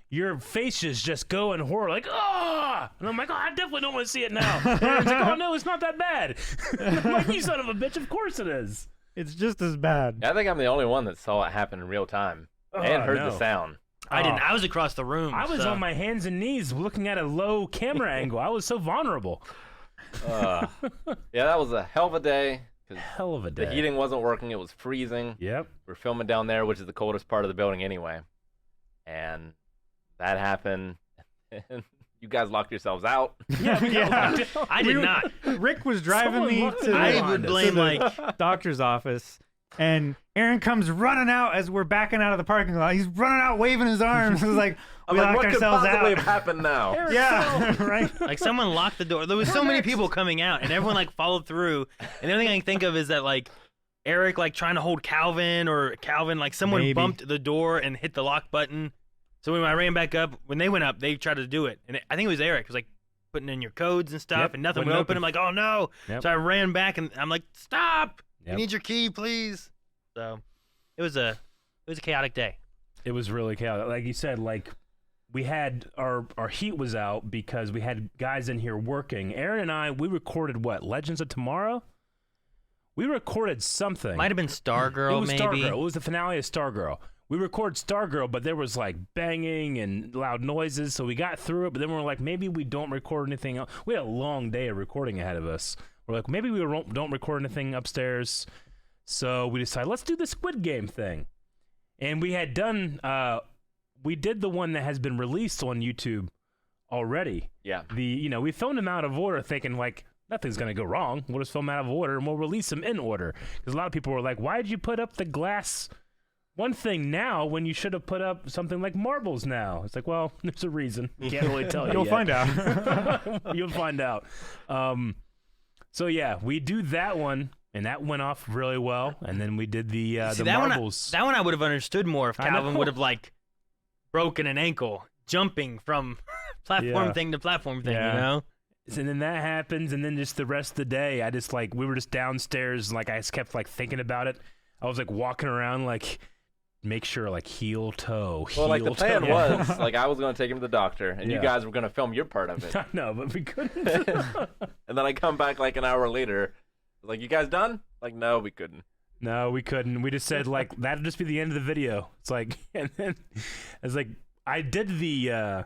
your faces just go in horror, like, oh! And I'm like, oh, I definitely don't want to see it now. And it's like, oh, no, it's not that bad. I'm like, you son of a bitch, of course it is. It's just as bad. I think I'm the only one that saw it happen in real time and heard the sound. I didn't. I was across the room. I was on my hands and knees looking at a low camera angle. I was so vulnerable. Yeah, that was a hell of a day. Hell of a day. The heating wasn't working. It was freezing. Yep. We're filming down there, which is the coldest part of the building anyway. And that happened. And you guys locked yourselves out. Yeah. I did not. Rick was driving Someone me locked to it I would us. blame the like doctor's office, and Aaron comes running out as we're backing out of the parking lot. He's running out waving his arms. It was like, I'm we like, locked what could ourselves possibly out. have happened now? Yeah, right. like someone locked the door. There was so many people coming out, and everyone like followed through. And the only thing I can think of is that like Eric like trying to hold Calvin, or Calvin like someone Maybe. bumped the door and hit the lock button. So when I ran back up, when they went up, they tried to do it, and I think it was Eric. It was like putting in your codes and stuff, Yep, and nothing would wouldn't open. open. I'm like, oh no! Yep. So I ran back, and I'm like, stop! Yep. You need your key, please. So it was a chaotic day. It was really chaotic. Like you said, like we had our heat was out because we had guys in here working. Aaron and I, we recorded what? Legends of Tomorrow? We recorded something. Might have been Stargirl, It was maybe. Stargirl. It was the finale of Stargirl. We recorded Stargirl, but there was like banging and loud noises, so we got through it. But then we were like, maybe we don't record anything else. We had a long day of recording ahead of us. We're like, maybe we don't record anything upstairs. So we decided, let's do the Squid Game thing. And we had done, we did the one that has been released on YouTube already. Yeah. We filmed them out of order, thinking like, nothing's gonna go wrong. We'll just film out of order and we'll release them in order. Because a lot of people were like, why did you put up the glass one thing now when you should have put up something like marbles now? It's like, well, there's a reason. Can't really tell you. You'll yet. find out. You'll find out. So yeah, we do that one, and that went off really well. And then we did the that marbles. That one I would have understood more if I know. Calvin would have like broken an ankle jumping from platform Yeah. thing to platform thing, Yeah. you know? And then that happens, and then just the rest of the day, I just like we were just downstairs, and like I just kept like thinking about it. I was like walking around, like make sure like heel toe. Well, like the heel plan toe. was, like I was going to take him to the doctor, and you Yeah. guys were going to film your part of it. I know, but we couldn't. And then I come back like an hour later, like, you guys done? Like, no, we couldn't. No, we couldn't. We just said like that'll just be the end of the video. It's like, and then it's like I did the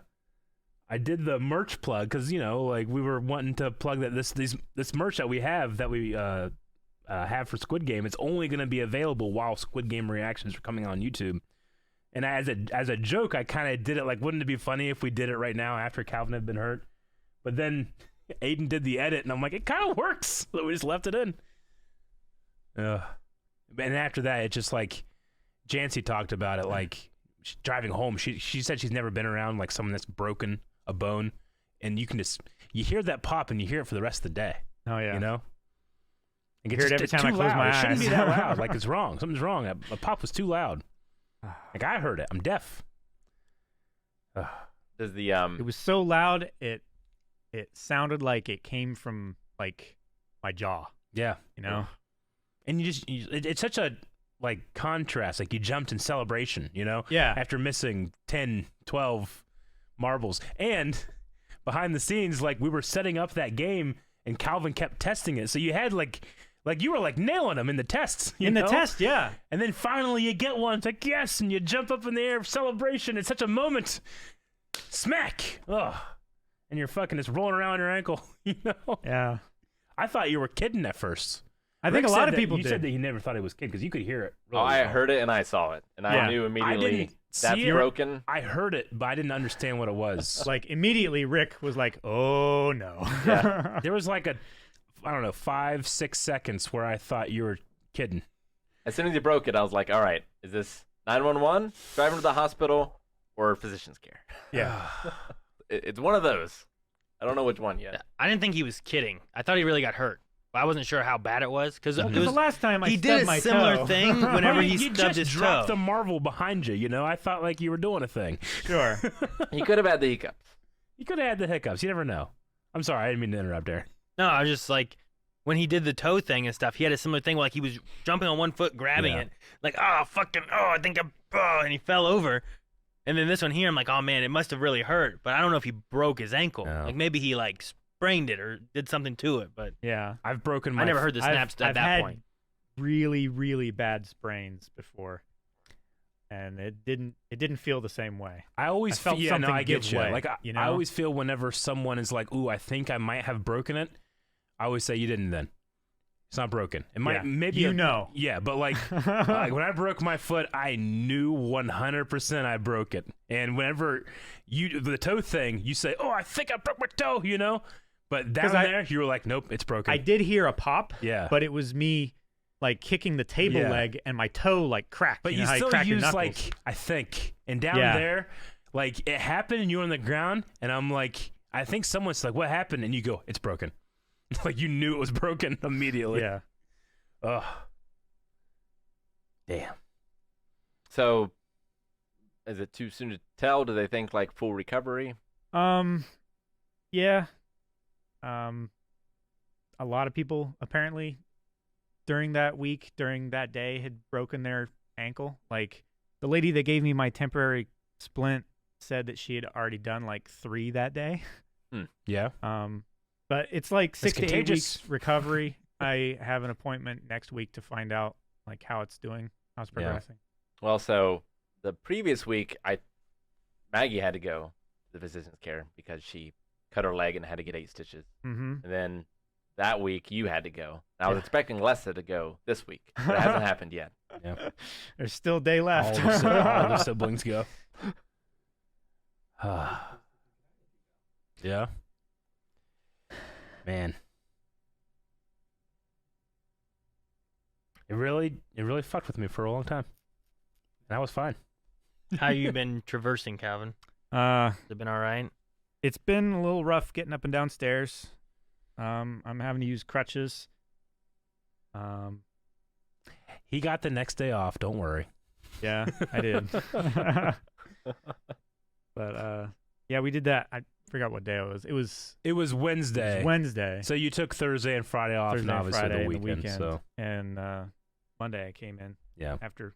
merch plug because like we were wanting to plug that this merch that we have for Squid Game. It's only going to be available while Squid Game reactions are coming on YouTube. And as a joke, I kind of did it like, wouldn't it be funny if we did it right now after Calvin had been hurt? But then Aiden did the edit, and I'm like, it kind of works. So we just left it in. And after that, it just like Jancy talked about it, like driving home. She said she's never been around like someone that's broken a bone, and you hear that pop and you hear it for the rest of the day. Oh yeah. Like, hear it every it's time I too close loud. my It shouldn't be eyes. that loud. Like it's wrong. Something's wrong. A pop was too loud. Like I heard it. I'm deaf. Does the It was so loud it sounded like it came from like my jaw. Yeah. And it's such a like contrast. Like you jumped in celebration. Yeah. After missing 10, 12 marbles, and behind the scenes, like we were setting up that game, and Calvin kept testing it. So you had like you were like nailing them in the tests. You know? the test, yeah. And then finally you get one. It's like yes, and you jump up in the air, celebration. It's such a moment. Smack. Ugh. And you're fucking just rolling around your ankle. Yeah. I thought you were kidding at first. I think Rick a lot said of that- people you did. said that you never thought it was kidding because you could hear it. Really I well. heard it and I saw it, and Yeah. I knew I immediately didn't that's see it. broken. I heard it, but I didn't understand what it was. Like immediately Rick was like, "Oh no." Yeah. There was like I don't know, 5-6 seconds where I thought you were kidding. As soon as you broke it, I was like, all right, is this 911, driving to the hospital, or physician's care? Yeah. It's one of those. I don't know which one yet. I didn't think he was kidding. I thought he really got hurt. But I wasn't sure how bad it was because Because the last time I he stubbed did my a similar toe. thing whenever he you stubbed just his dropped toe. the marvel behind you. I thought like you were doing a thing. Sure. He could have had the hiccups. You could have had the hiccups. You never know. I'm sorry, I didn't mean to interrupt there. No, I was just like, when he did the toe thing and stuff, he had a similar thing where like he was jumping on one foot, grabbing Yeah. it, like, I think and he fell over. And then this one here, I'm like, oh man, it must have really hurt, but I don't know if he broke his ankle. No. Like maybe he like sprained it or did something to it. But Yeah. I've broken my. I never heard the snaps I've at that had point. really, really bad sprains before, and it didn't feel the same way. I always I felt feel. Yeah, no, something I get give you. way, Like you know? I always feel whenever someone is like, "Ooh, I think I might have broken it," I always say, "You didn't." Then it's not broken. It might Yeah. maybe You know. Yeah, but like when I broke my foot, I knew 100% I broke it. And whenever the toe thing, you say, "Oh, I think I broke my toe," you know. But down there, you were like, "Nope, it's broken." I did hear a pop. Yeah. But it was me like kicking the table Yeah. leg, and my toe like cracked. But you you know how still crack your use knuckles? like I think, and down Yeah. there, like it happened, and you were on the ground, and I'm like, I think someone's like, "What happened?" And you go, "It's broken." Like you knew it was broken immediately. Yeah. Ugh. Damn. So, is it too soon to tell? Do they think like full recovery? Yeah. A lot of people apparently during that day had broken their ankle. Like the lady that gave me my temporary splint said that she had already done like 3 that day. Yeah. But it's like 6 to 8 contagious. weeks recovery. I have an appointment next week to find out like how it's doing, how it's Yeah. progressing. Well, so the previous week, Maggie had to go to the physician's care because she cut her leg and had to get 8 stitches. Mm-hmm. And then that week, you had to go. And I was Yeah. expecting Lessa to go this week, but it hasn't happened yet. Yeah. There's still a day left. All the siblings go. Yeah. Man. It really fucked with me for a long time. And I was fine. How you been traversing, Calvin? Has it been all right? It's been a little rough getting up and down stairs. I'm having to use crutches. He got the next day off, don't worry. Yeah, I did. But yeah, we did that. I forgot what day it was. It was Wednesday. It was Wednesday. So you took Thursday and Friday off, Thursday and and obviously Friday the and weekend. So And Monday I came in yeah. after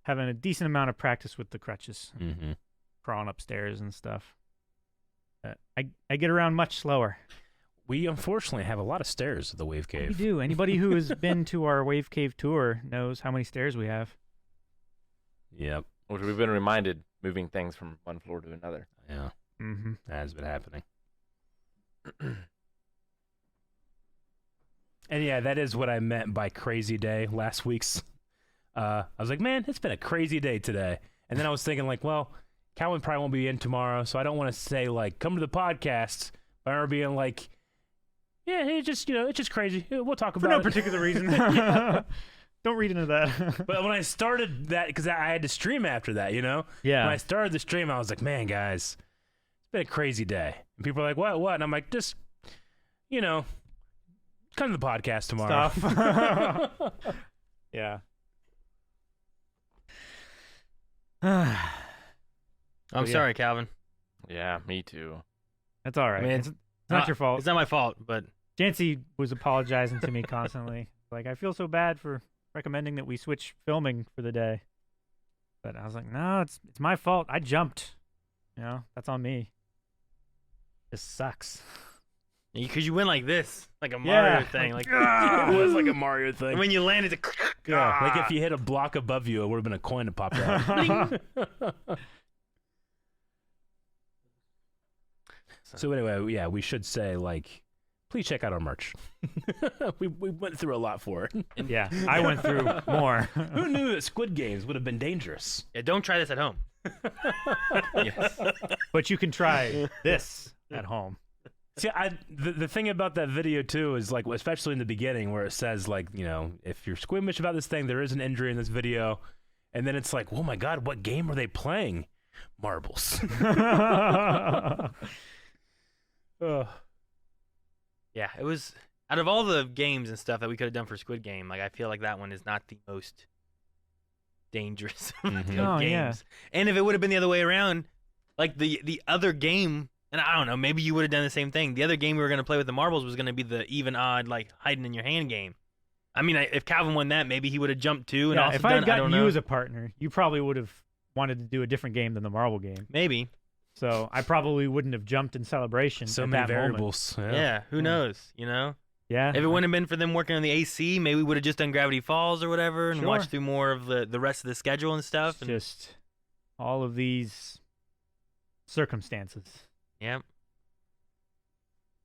having a decent amount of practice with the crutches, Mm-hmm. crawling upstairs and stuff. I get around much slower. We unfortunately have a lot of stairs at the Wave Cave. We do. Anybody who has been to our Wave Cave tour knows how many stairs we have. Yep. Which we've been reminded moving things from one floor to another. Yeah. Mm-hmm. That has been happening. And yeah, that is what I meant by crazy day last week's. I was like, man, it's been a crazy day today. And then I was thinking like, well, Calvin probably won't be in tomorrow, so I don't want to say like, come to the podcast. But I remember being like, yeah, it's just crazy. We'll talk about For no it. particular reason. Yeah. Don't read into that. But when I started that, because I had to stream after that, Yeah. When I started the stream, I was like, man, guys, it's been a crazy day. And people are like, what? And I'm like, just, come to the podcast tomorrow. Stuff. Yeah. I'm yeah. sorry, Calvin. Yeah, me too. That's all right. I mean, it's not your fault. It's not my fault, but Jancy was apologizing to me constantly. Like, I feel so bad for recommending that we switch filming for the day. But I was like, no, it's my fault. I jumped. That's on me. This sucks. because you went like this, like a Mario thing, like It was like a Mario thing. and when you landed, it's Yeah, like if you hit a block above you, it would have been a coin that popped out. So anyway, yeah, we should say like, please check out our merch. we went through a lot for it. Yeah, I went through more. Who knew that Squid Games would have been dangerous? Yeah, don't try this at home. Yes. But you can try this at home. See, the thing about that video too is like, especially in the beginning where it says like, you know, if you're squeamish about this thing, there is an injury in this video, and then it's like, oh my god, what game are they playing? Marbles. Yeah, it was out of all the games and stuff that we could have done for Squid Game, like I feel like that one is not the most dangerous of Mhm. the Oh, games. yeah. And if it would have been the other way around, like the other game, and I don't know, maybe you would have done the same thing. The other game we were going to play with the marbles was going to be the even odd, like hiding in your hand game. I mean, if Calvin won that, maybe he would have jumped too. And Yeah, also if I had done, I gotten don't you know. as a partner, you probably would have wanted to do a different game than the marble game. Maybe. So I probably wouldn't have jumped in Celebration. So at many that moment. variables. Yeah. Who knows? You know. Yeah. If it wouldn't have been for them working on the AC, maybe we would have just done Gravity Falls or whatever and Sure. watched through more of the rest of the schedule and stuff. And, Just all of these circumstances. yeah.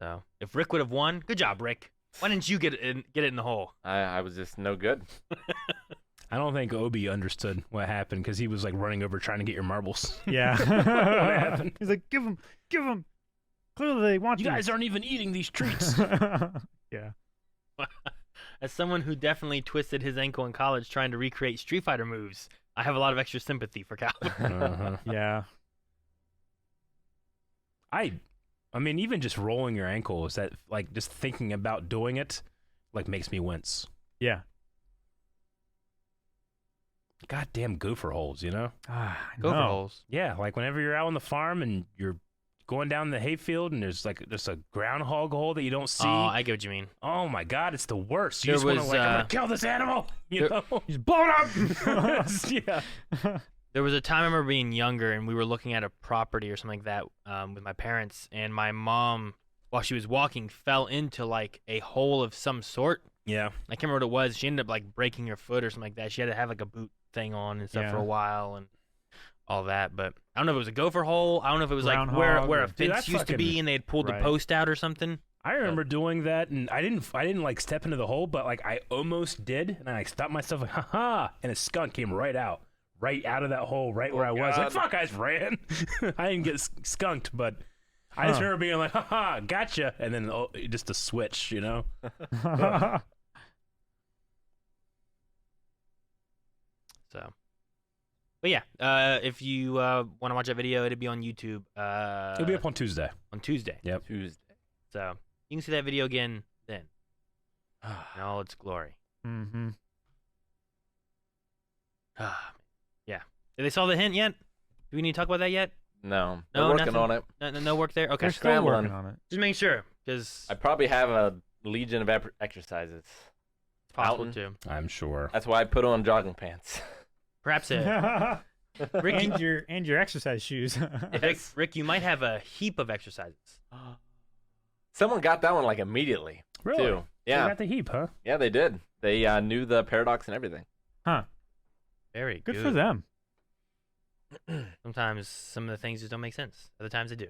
So if Rick would have won, good job, Rick. Why didn't you get it in the hole? I was just no good. I don't think Obi understood what happened because he was like running over trying to get your marbles. Yeah. happened? He's like, give them. Clearly they want You these. guys aren't even eating these treats. Yeah. As someone who definitely twisted his ankle in college trying to recreate Street Fighter moves, I have a lot of extra sympathy for Calvin. Uh-huh. Yeah. I mean, even just rolling your ankle, is that like just thinking about doing it, like makes me wince. Yeah. Goddamn gopher holes, you know? Go for No. holes. Yeah, like whenever you're out on the farm and you're going down the hayfield and there's like just a groundhog hole that you don't see. Oh, I get what you mean. Oh my god, it's the worst. You There just want to was, like, I'm uh, gonna kill this animal. You there- know? He's blown up. Yeah. There was a time I remember being younger and we were looking at a property or something like that with my parents, and my mom, while she was walking, fell into like a hole of some sort. Yeah. I can't remember what it was. She ended up like breaking her foot or something like that. She had to have like a boot thing on and stuff for Yeah. a while and all that. But I don't know if it was a gopher hole. I don't know if it was like Groundhog where or- a Dude, fence that's used to be fucking- and they had pulled Right. the post out or something. I remember doing that, and I didn't like step into the hole, but like I almost did, and I stopped myself like, ha, and a skunk came right out of that hole, right where I was. Like, God. fuck, I just ran. I didn't get skunked, but I just remember being like, ha, gotcha, and then just a switch, you know. So, but yeah, if you want to watch that video, it'll be on YouTube. It'll be up on Tuesday. on Tuesday. Yep. Tuesday. So you can see that video again then, in all its glory. Mm-hmm. Yeah. Did they saw the hint yet? Do we need to talk about that yet? No, No, they're working nothing? on it. No work there. Okay, They're still scrambling. working on it. just making sure because I probably have a legion of exercises. it's possible Mountain. too. I'm sure. That's why I put on jogging pants. Perhaps Rick, and your exercise shoes. Rick, you might have a heap of exercises. Someone got that one like immediately. Really? Too. They Yeah. got the heap, huh? Yeah, they did. They knew the paradox and everything. Huh. Very Good for them. Sometimes some of the things just don't make sense. Other times they do.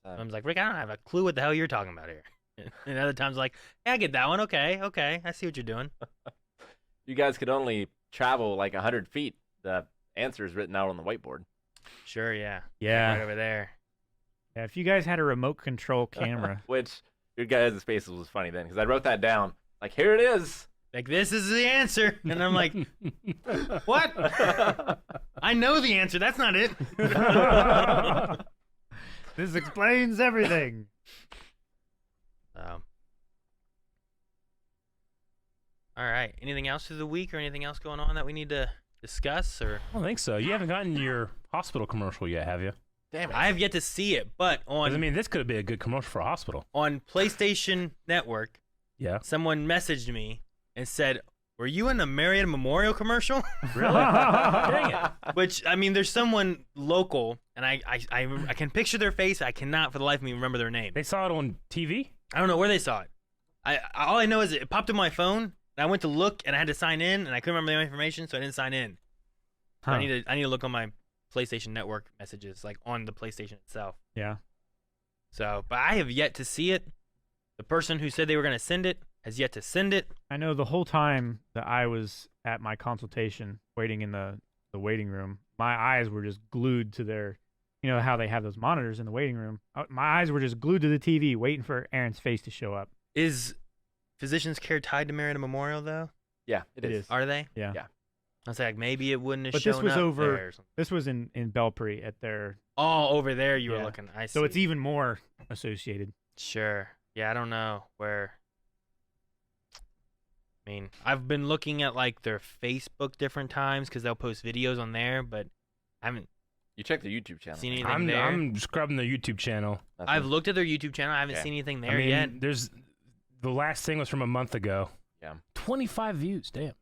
Uh, Sometimes like, Rick, I don't have a clue what the hell you're talking about here. And other times like, yeah, I get that one. Okay, I see what you're doing. You guys could only travel like 100 feet. The answer is written out on the whiteboard. Sure, yeah. Right Yeah. over there. Yeah. If you guys had a remote control camera. Which your guys' faces was funny then because I wrote that down. Like, here it is. Like, this is the answer. And I'm like, what? I know the answer. That's not it. This explains everything. All right. Anything else through the week or anything else going on that we need to discuss? Or I don't think so. You haven't gotten your hospital commercial yet, have you? Damn it. I have yet to see it, but 'Cause, I mean, this could be a good commercial for a hospital. on PlayStation Network, Yeah. someone messaged me and said, "Were you in a Marietta Memorial commercial?" Really? Dang it. Which, I mean, there's someone local, and I can picture their face. I cannot for the life of me remember their name. They saw it on TV? I don't know where they saw it. All I know is it popped on my phone, and I went to look, and I had to sign in, and I couldn't remember the information, so I didn't sign in. So I need to look on my PlayStation Network messages, like on the PlayStation itself. Yeah. So, but I have yet to see it. The person who said they were going to send it has yet to send it. I know the whole time that I was at my consultation, waiting in the waiting room, my eyes were just glued to their, you know how they have those monitors in the waiting room. My eyes were just glued to the TV, waiting for Aaron's face to show up. Is Physicians Care tied to Marietta Memorial, though? Yeah, it is. Are they? Yeah. Yeah. I was like, maybe it wouldn't have But shown this was up over. there or something. This was in Belpre at their. Oh, over there you were Yeah. looking. I see. So it's even more associated. Sure. Yeah, I don't know where. I mean, I've been looking at like their Facebook different times because they'll post videos on there, but I haven't You check the YouTube channel. seen anything there. I'm scrubbing the YouTube channel. That's I've it. looked at their YouTube channel. I haven't Okay. seen anything there I mean, yet. there's the last thing was from a month ago. Yeah. 25 views. Damn.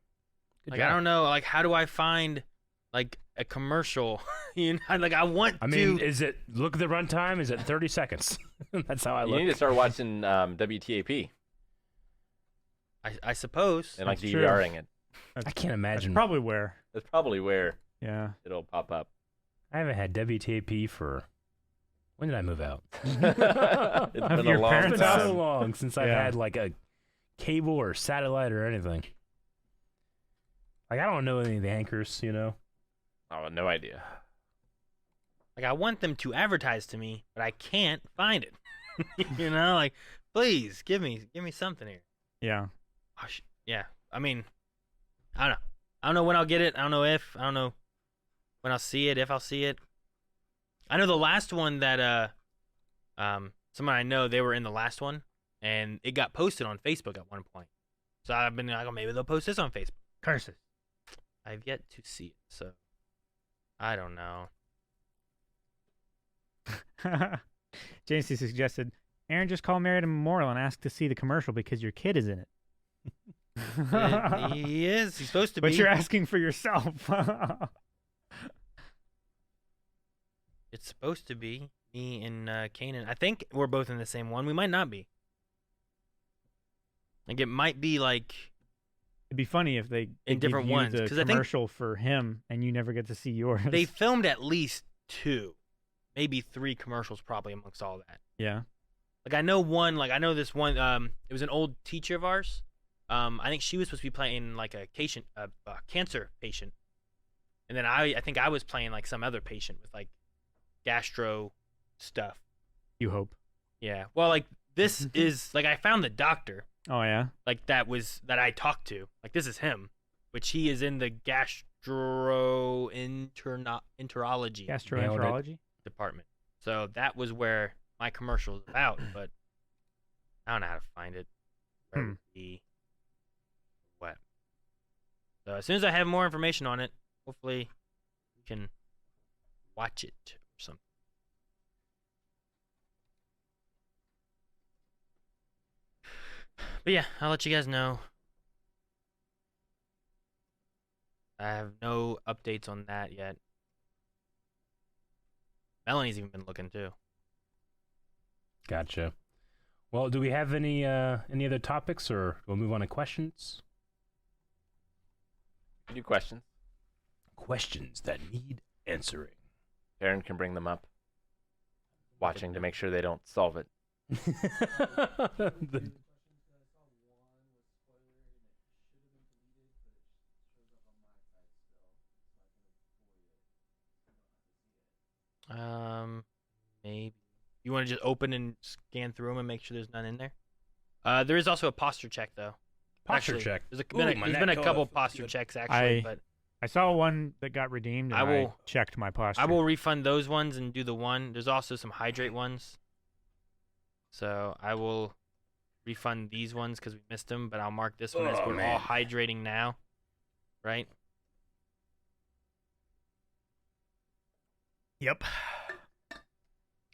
Good Like, job. I don't know. Like, how do I find like a commercial. Like I want I mean, to. is it? Look at the runtime. Is it 30 seconds? That's how I You look. need to start watching WTAP I suppose. and like That's true. DVRing it. I can't imagine. That's probably where. That's probably where Yeah. it'll pop up. I haven't had WTAP for. When did I move out? It's Of been your a long parents' It's been house? so time. long since I've Yeah. had like a cable or satellite or anything. Like I don't know any of the anchors, you know. Oh, no idea. Like I want them to advertise to me, but I can't find it. Like please give me something here. Yeah. Oh, yeah. I mean, I don't know. I don't know when I'll get it. I don't know if. I don't know when I'll see it. If I'll see it. I know the last one that someone I know, they were in the last one, and it got posted on Facebook at one point. So I've been like, oh, maybe they'll post this on Facebook. Curses. I've yet to see it, so I don't know. JC suggested, Aaron, just call Marietta Memorial and ask to see the commercial because your kid is in it. He is. He's supposed to be. But you're asking for yourself. It's supposed to be me and Kanan. I think we're both in the same one. We might not be. Like it might be like It'd be funny if they in give different you ones, the 'cause I think- commercial for him and you never get to see yours. they filmed at least 2, maybe 3 commercials probably amongst all that. Yeah. Like I know one. Like I know this one. It was an old teacher of ours. I think she was supposed to be playing like a cancer patient, and then I think I was playing like some other patient with like gastro stuff. You hope. Yeah. Well, like this is like I found the doctor. Oh yeah. Like that I talked to. Like this is him, which he is in the gastroenterology Gastroenterology. department. So that was where my commercial was about, but I don't know how to find it. Where it would be what? So as soon as I have more information on it, hopefully we can watch it or something. But yeah, I'll let you guys know. I have no updates on that yet. Melanie's even been looking too. Gotcha. Well, do we have any other topics, or we'll move on to questions? Do questions. Questions that need answering. Aaron can bring them up. Watching to make sure they don't solve it. The- Maybe you want to just open and scan through them and make sure there's none in there. There is also a posture check though. Posture Actually, check. There's Ooh, been my there's been a neck couple feels posture good. checks actually, but I saw one that got redeemed and I checked my posture. I will refund those ones and do the one. There's also some hydrate ones. So I will refund these ones because we missed them, but I'll mark this one as Oh, we're man. all hydrating now. Right? Yep.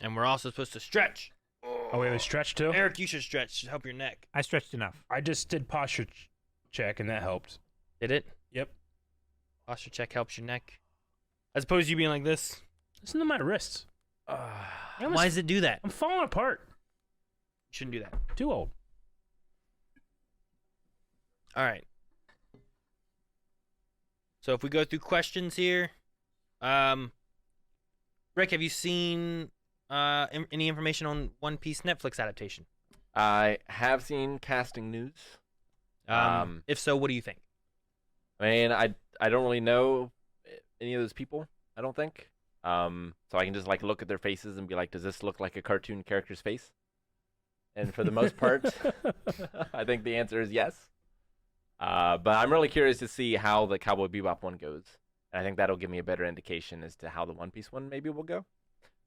And we're also supposed to stretch. Oh, we have a stretch too? Eric, you should stretch to help your neck. I stretched enough. I just did posture check, and that helped. Did it? Yep. Posture check helps your neck. As opposed to you being like this. Listen to my wrists. Why does it do that? I'm falling apart. You shouldn't do that. Too old. All right. So if we go through questions here, Rick, have you seen any information on One Piece Netflix adaptation? I have seen casting news. If so, what do you think? I mean, I don't really know any of those people. I don't think. So I can just like look at their faces and be like, does this look like a cartoon character's face? And for the most part, I think the answer is yes. But I'm really curious to see how the Cowboy Bebop one goes. And I think that'll give me a better indication as to how the One Piece one maybe will go.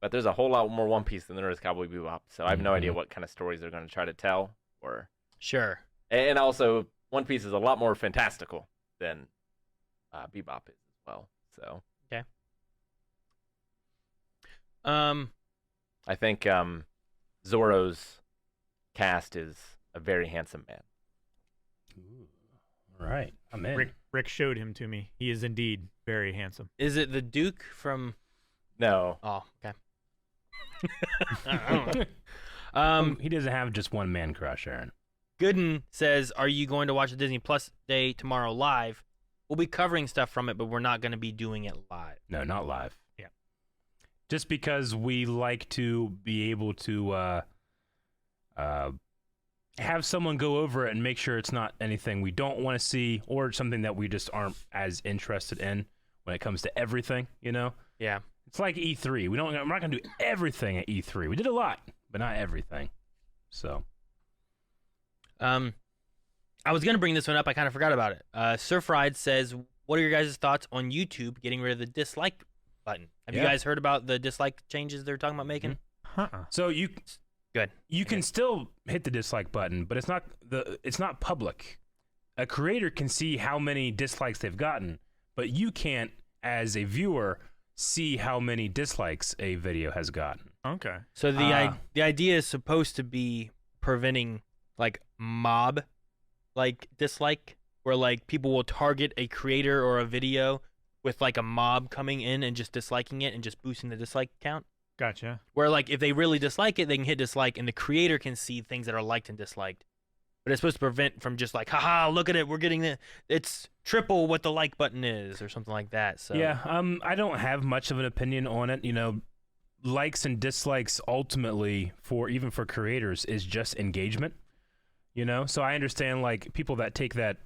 But there's a whole lot more One Piece than there is Cowboy Bebop. So I have no idea what kind of stories they're going to try to tell. Sure. And also, One Piece is a lot more fantastical than Bebop is as well. So. Okay. I think Zoro's cast is a very handsome man. Ooh, All right, I'm in. Rick showed him to me. He is indeed very handsome. Is it the Duke from? No. Oh, okay. I don't know. He doesn't have just one man crush, Aaron. Gooden says, "Are you going to watch the Disney Plus Day tomorrow live? We'll be covering stuff from it, but we're not going to be doing it live." No, not live. Yeah. Just because we like to be able to have someone go over it and make sure it's not anything we don't want to see or something that we just aren't as interested in when it comes to everything, you know? Yeah. It's like E3. We're not going to do everything at E3. We did a lot, but not everything. So. I was going to bring this one up. I kind of forgot about it. Surf Ride says, what are your guys' thoughts on YouTube getting rid of the dislike button? Have you guys heard about the dislike changes they're talking about making? So you Good. You can still hit the dislike button, but it's not public. A creator can see how many dislikes they've gotten, but you can't, as a viewer, see how many dislikes a video has gotten. Okay. So the idea is supposed to be preventing like mob like dislike, where like people will target a creator or a video with like a mob coming in and just disliking it and just boosting the dislike count. Gotcha. Where like if they really dislike it, they can hit dislike and the creator can see things that are liked and disliked. But it's supposed to prevent from just like, haha, look at it, we're getting it's triple what the like button is or something like that. So yeah, I don't have much of an opinion on it. You know, likes and dislikes ultimately even for creators is just engagement. You know, so I understand like people that take that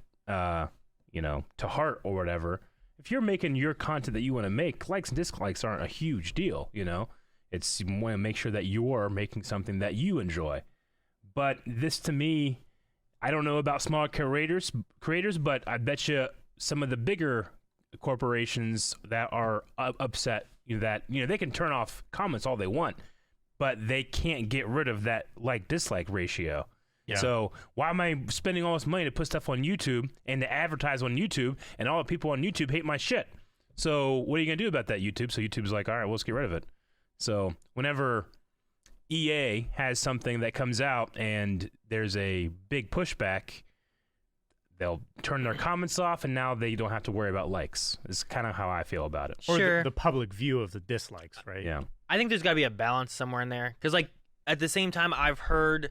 you know, to heart or whatever. If you're making your content that you want to make, likes and dislikes aren't a huge deal, you know. It's you want to make sure that you're making something that you enjoy. But this to me, I don't know about small creators, but I bet you some of the bigger corporations that are upset that, you know, they can turn off comments all they want, but they can't get rid of that like-dislike ratio. Yeah. So why am I spending all this money to put stuff on YouTube and to advertise on YouTube, and all the people on YouTube hate my shit? So what are you going to do about that, YouTube? So YouTube's like, all right, well, let's get rid of it. So whenever EA has something that comes out and there's a big pushback, they'll turn their comments off, and now they don't have to worry about likes. It's kind of how I feel about it. Or the public view of the dislikes, right? Yeah. I think there's got to be a balance somewhere in there. Because, like, at the same time, I've heard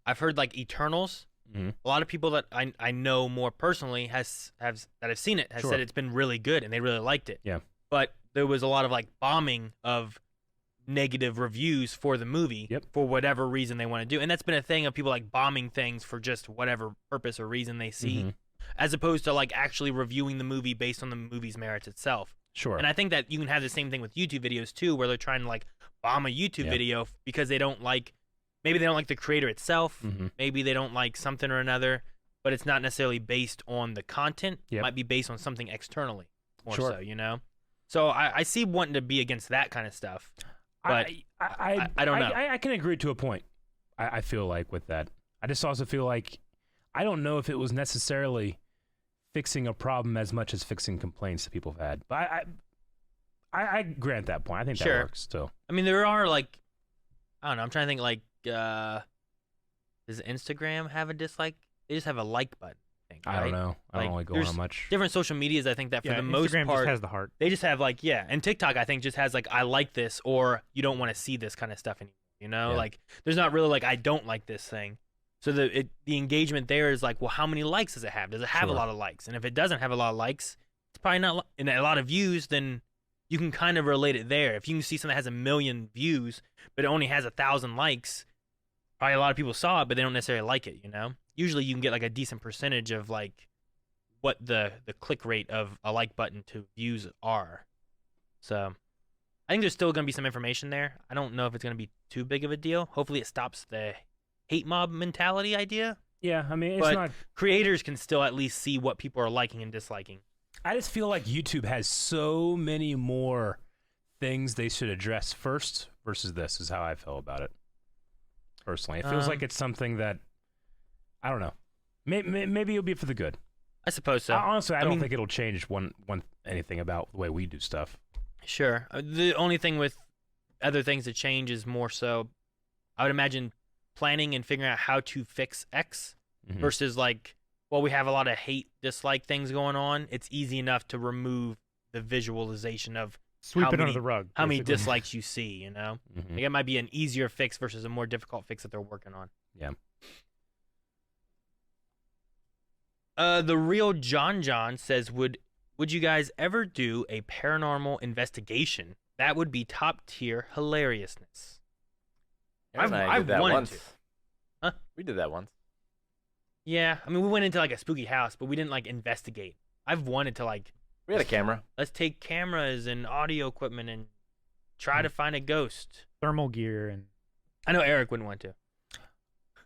like Eternals. Mm-hmm. A lot of people that I know more personally that have seen it has said it's been really good and they really liked it. Yeah. But there was a lot of like bombing of negative reviews for the movie for whatever reason they want to do. And that's been a thing of people like bombing things for just whatever purpose or reason they see, as opposed to like actually reviewing the movie based on the movie's merits itself. Sure. And I think that you can have the same thing with YouTube videos too, where they're trying to like bomb a YouTube video because they don't like, maybe they don't like the creator itself, maybe they don't like something or another, but it's not necessarily based on the content. It might be based on something externally more so, you know? So I see wanting to be against that kind of stuff. But I don't know. I can agree to a point. I feel like with that. I just also feel like I don't know if it was necessarily fixing a problem as much as fixing complaints that people have had. But I grant that point. I think that works still. I mean, there are like, I don't know. I'm trying to think like, does Instagram have a dislike? They just have a like button. I don't know. I don't really go on much. Different social medias, I think that for the most Instagram part, just has the heart. They just have like, and TikTok, I think, just has like, I like this, or you don't want to see this kind of stuff anymore. You know, like there's not really like, I don't like this thing. So the engagement there is like, well, how many likes does it have? Does it have a lot of likes? And if it doesn't have a lot of likes, it's probably not and a lot of views. Then you can kind of relate it there. If you can see something that has 1 million views, but it only has 1,000 likes, probably a lot of people saw it, but they don't necessarily like it. You know. Usually you can get like a decent percentage of like what the click rate of a like button to views are. So I think there's still going to be some information there. I don't know if it's going to be too big of a deal. Hopefully it stops the hate mob mentality idea. Yeah, I mean, it's but not. Creators can still at least see what people are liking and disliking. I just feel like YouTube has so many more things they should address first versus this is how I feel about it. Personally, it feels like it's something that I don't know. Maybe it'll be for the good. I suppose so. Honestly, I don't think it'll change anything about the way we do stuff. Sure. The only thing with other things to change is more so, I would imagine, planning and figuring out how to fix X versus like while we have a lot of hate dislike things going on, it's easy enough to remove the visualization of Sweep how it many, under the rug. how many basically. dislikes you see, you know? Like, it might be an easier fix versus a more difficult fix that they're working on. Yeah. The real John says, would you guys ever do a paranormal investigation? That would be top tier hilariousness. Aaron and I did that wanted once. to. Huh? We did that once. Yeah, I mean, we went into like a spooky house, but we didn't like investigate. I've wanted to like. We had a camera. Let's take cameras and audio equipment and try to find a ghost. Thermal gear and. I know Eric wouldn't want to.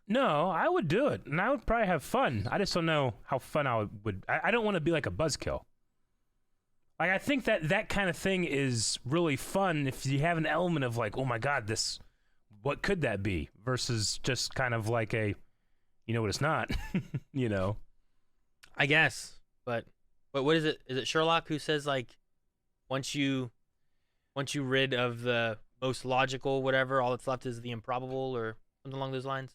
No, I would do it, and I would probably have fun. I just don't know how fun I would. I don't want to be like a buzzkill. Like, I think that kind of thing is really fun if you have an element of like, oh my god, what could that be? Versus just kind of like a, you know what, it's not. You know. I guess, but what is it? Is it Sherlock who says like, once you rid of the most logical whatever, all that's left is the improbable, or something along those lines?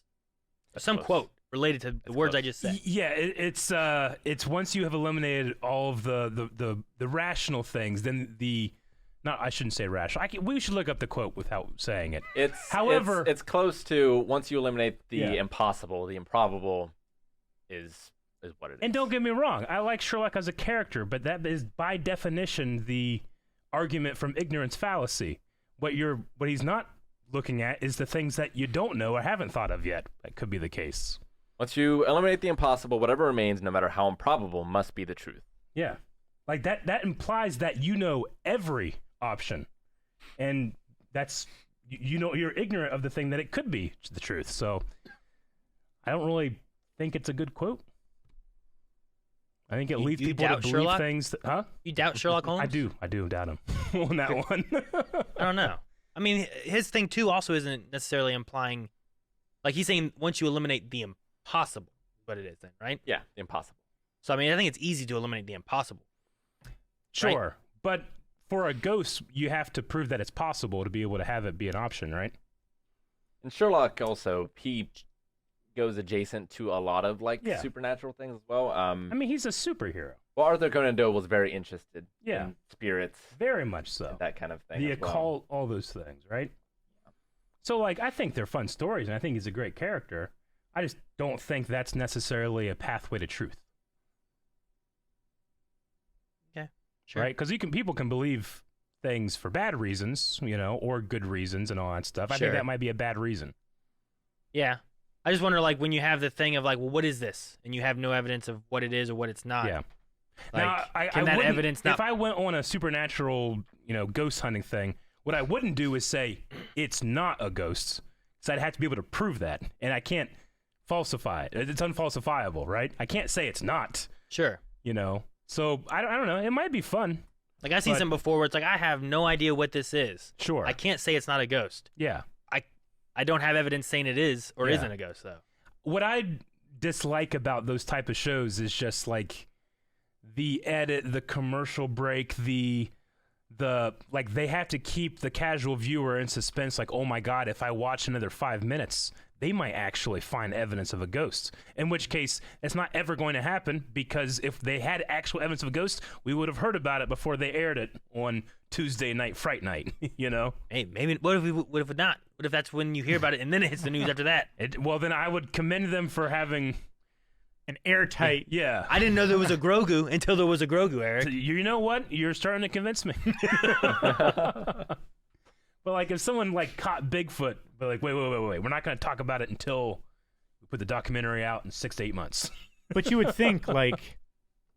Some quote related to the words I just said. Yeah, it's once you have eliminated all of the rational things, then I shouldn't say rational. We should look up the quote without saying it. However, it's close to once you eliminate the Yeah. impossible, the improbable is what it is. and don't get me wrong, I like Sherlock as a character, but that is by definition the argument from ignorance fallacy. What he's not looking at is the things that you don't know or haven't thought of yet. That could be the case. Once you eliminate the impossible, whatever remains, no matter how improbable, must be the truth. Yeah. Like that implies that you know every option. And that's, you know, you're ignorant of the thing that it could be the truth. So I don't really think it's a good quote. I think it leads people to doubt believe Sherlock? things. Huh? You doubt Sherlock Holmes? I do doubt him on that one. I don't know. I mean, his thing too also isn't necessarily implying, like he's saying once you eliminate the impossible, what it is then, right? Yeah, the impossible. So I mean, I think it's easy to eliminate the impossible. Sure. Right? But for a ghost, you have to prove that it's possible to be able to have it be an option, right? And Sherlock also, he goes adjacent to a lot of Yeah. supernatural things as well. I mean, he's a superhero. Well, Arthur Conan Doyle was very interested Yeah. in spirits, Very much so. and that kind of thing. The as well. occult, all those things, right? So, like, I think they're fun stories, and I think he's a great character. I just don't think that's necessarily a pathway to truth, Sure. right? Because people can believe things for bad reasons, you know, or good reasons and all that stuff. I Sure. think that might be a bad reason. Yeah. I just wonder, like, when you have the thing of like, well, what is this? And you have no evidence of what it is or what it's not. Yeah. Like, Now, can that wouldn't- evidence not? If I went on a supernatural, you know, ghost hunting thing, what I wouldn't do is say it's not a ghost, because I'd have to be able to prove that, and I can't falsify it. It's unfalsifiable, right? I can't say it's not. Sure. You know, so I don't know. It might be fun. Like I've seen But- some before where it's like, I have no idea what this is. Sure. I can't say it's not a ghost. Yeah. I don't have evidence saying it is or Yeah. isn't a ghost though. What I dislike about those type of shows is just like the edit, the commercial break, the like they have to keep the casual viewer in suspense. Like, oh my god, if I watch another 5 minutes, they might actually find evidence of a ghost. In which case, it's not ever going to happen, because if they had actual evidence of a ghost, we would have heard about it before they aired it on Tuesday night, Fright Night. You know? Hey, maybe what if not? What if that's when you hear about it and then it hits the news after that? Well, then I would commend them for having an airtight. Yeah. I didn't know there was a Grogu until there was a Grogu, Eric. So, you know what? You're starting to convince me. But like, if someone like caught Bigfoot, but like, wait, we're not going to talk about it until we put the documentary out in 6 to 8 months. But you would think, like,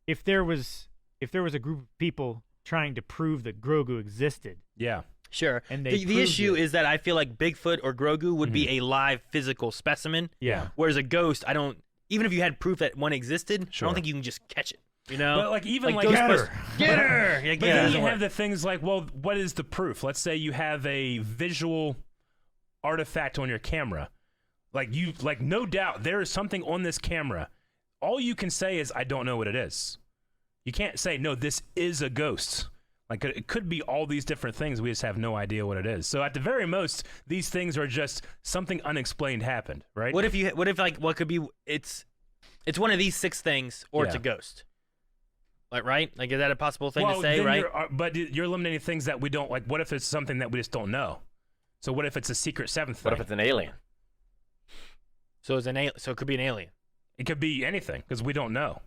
if there was a group of people trying to prove that Grogu existed, Yeah. Sure. and they The issue is that I feel like Bigfoot or Grogu would be a live physical specimen. Yeah. Whereas a ghost, I don't. Even if you had proof that one existed, I Sure. don't think you can just catch it. You know. But like, even like, Ghostbusters- Get her. Yeah, But yeah, then doesn't you work. have the things like, well, what is the proof? Let's say you have a visual artifact on your camera. Like, no doubt there is something on this camera. All you can say is, I don't know what it is. You can't say, no, this is a ghost. Like, it could be all these different things. We just have no idea what it is. So at the very most, these things are just something unexplained happened, right? What if what could be? It's It's one of these 6 things, or it's a ghost. Like, right? Like, is that a possible thing to say, then right? But you're eliminating things that we don't like. What if it's something that we just don't know? So what if it's a secret 7th thing? What if it's an alien? So it's so it could be an alien. It could be anything because we don't know.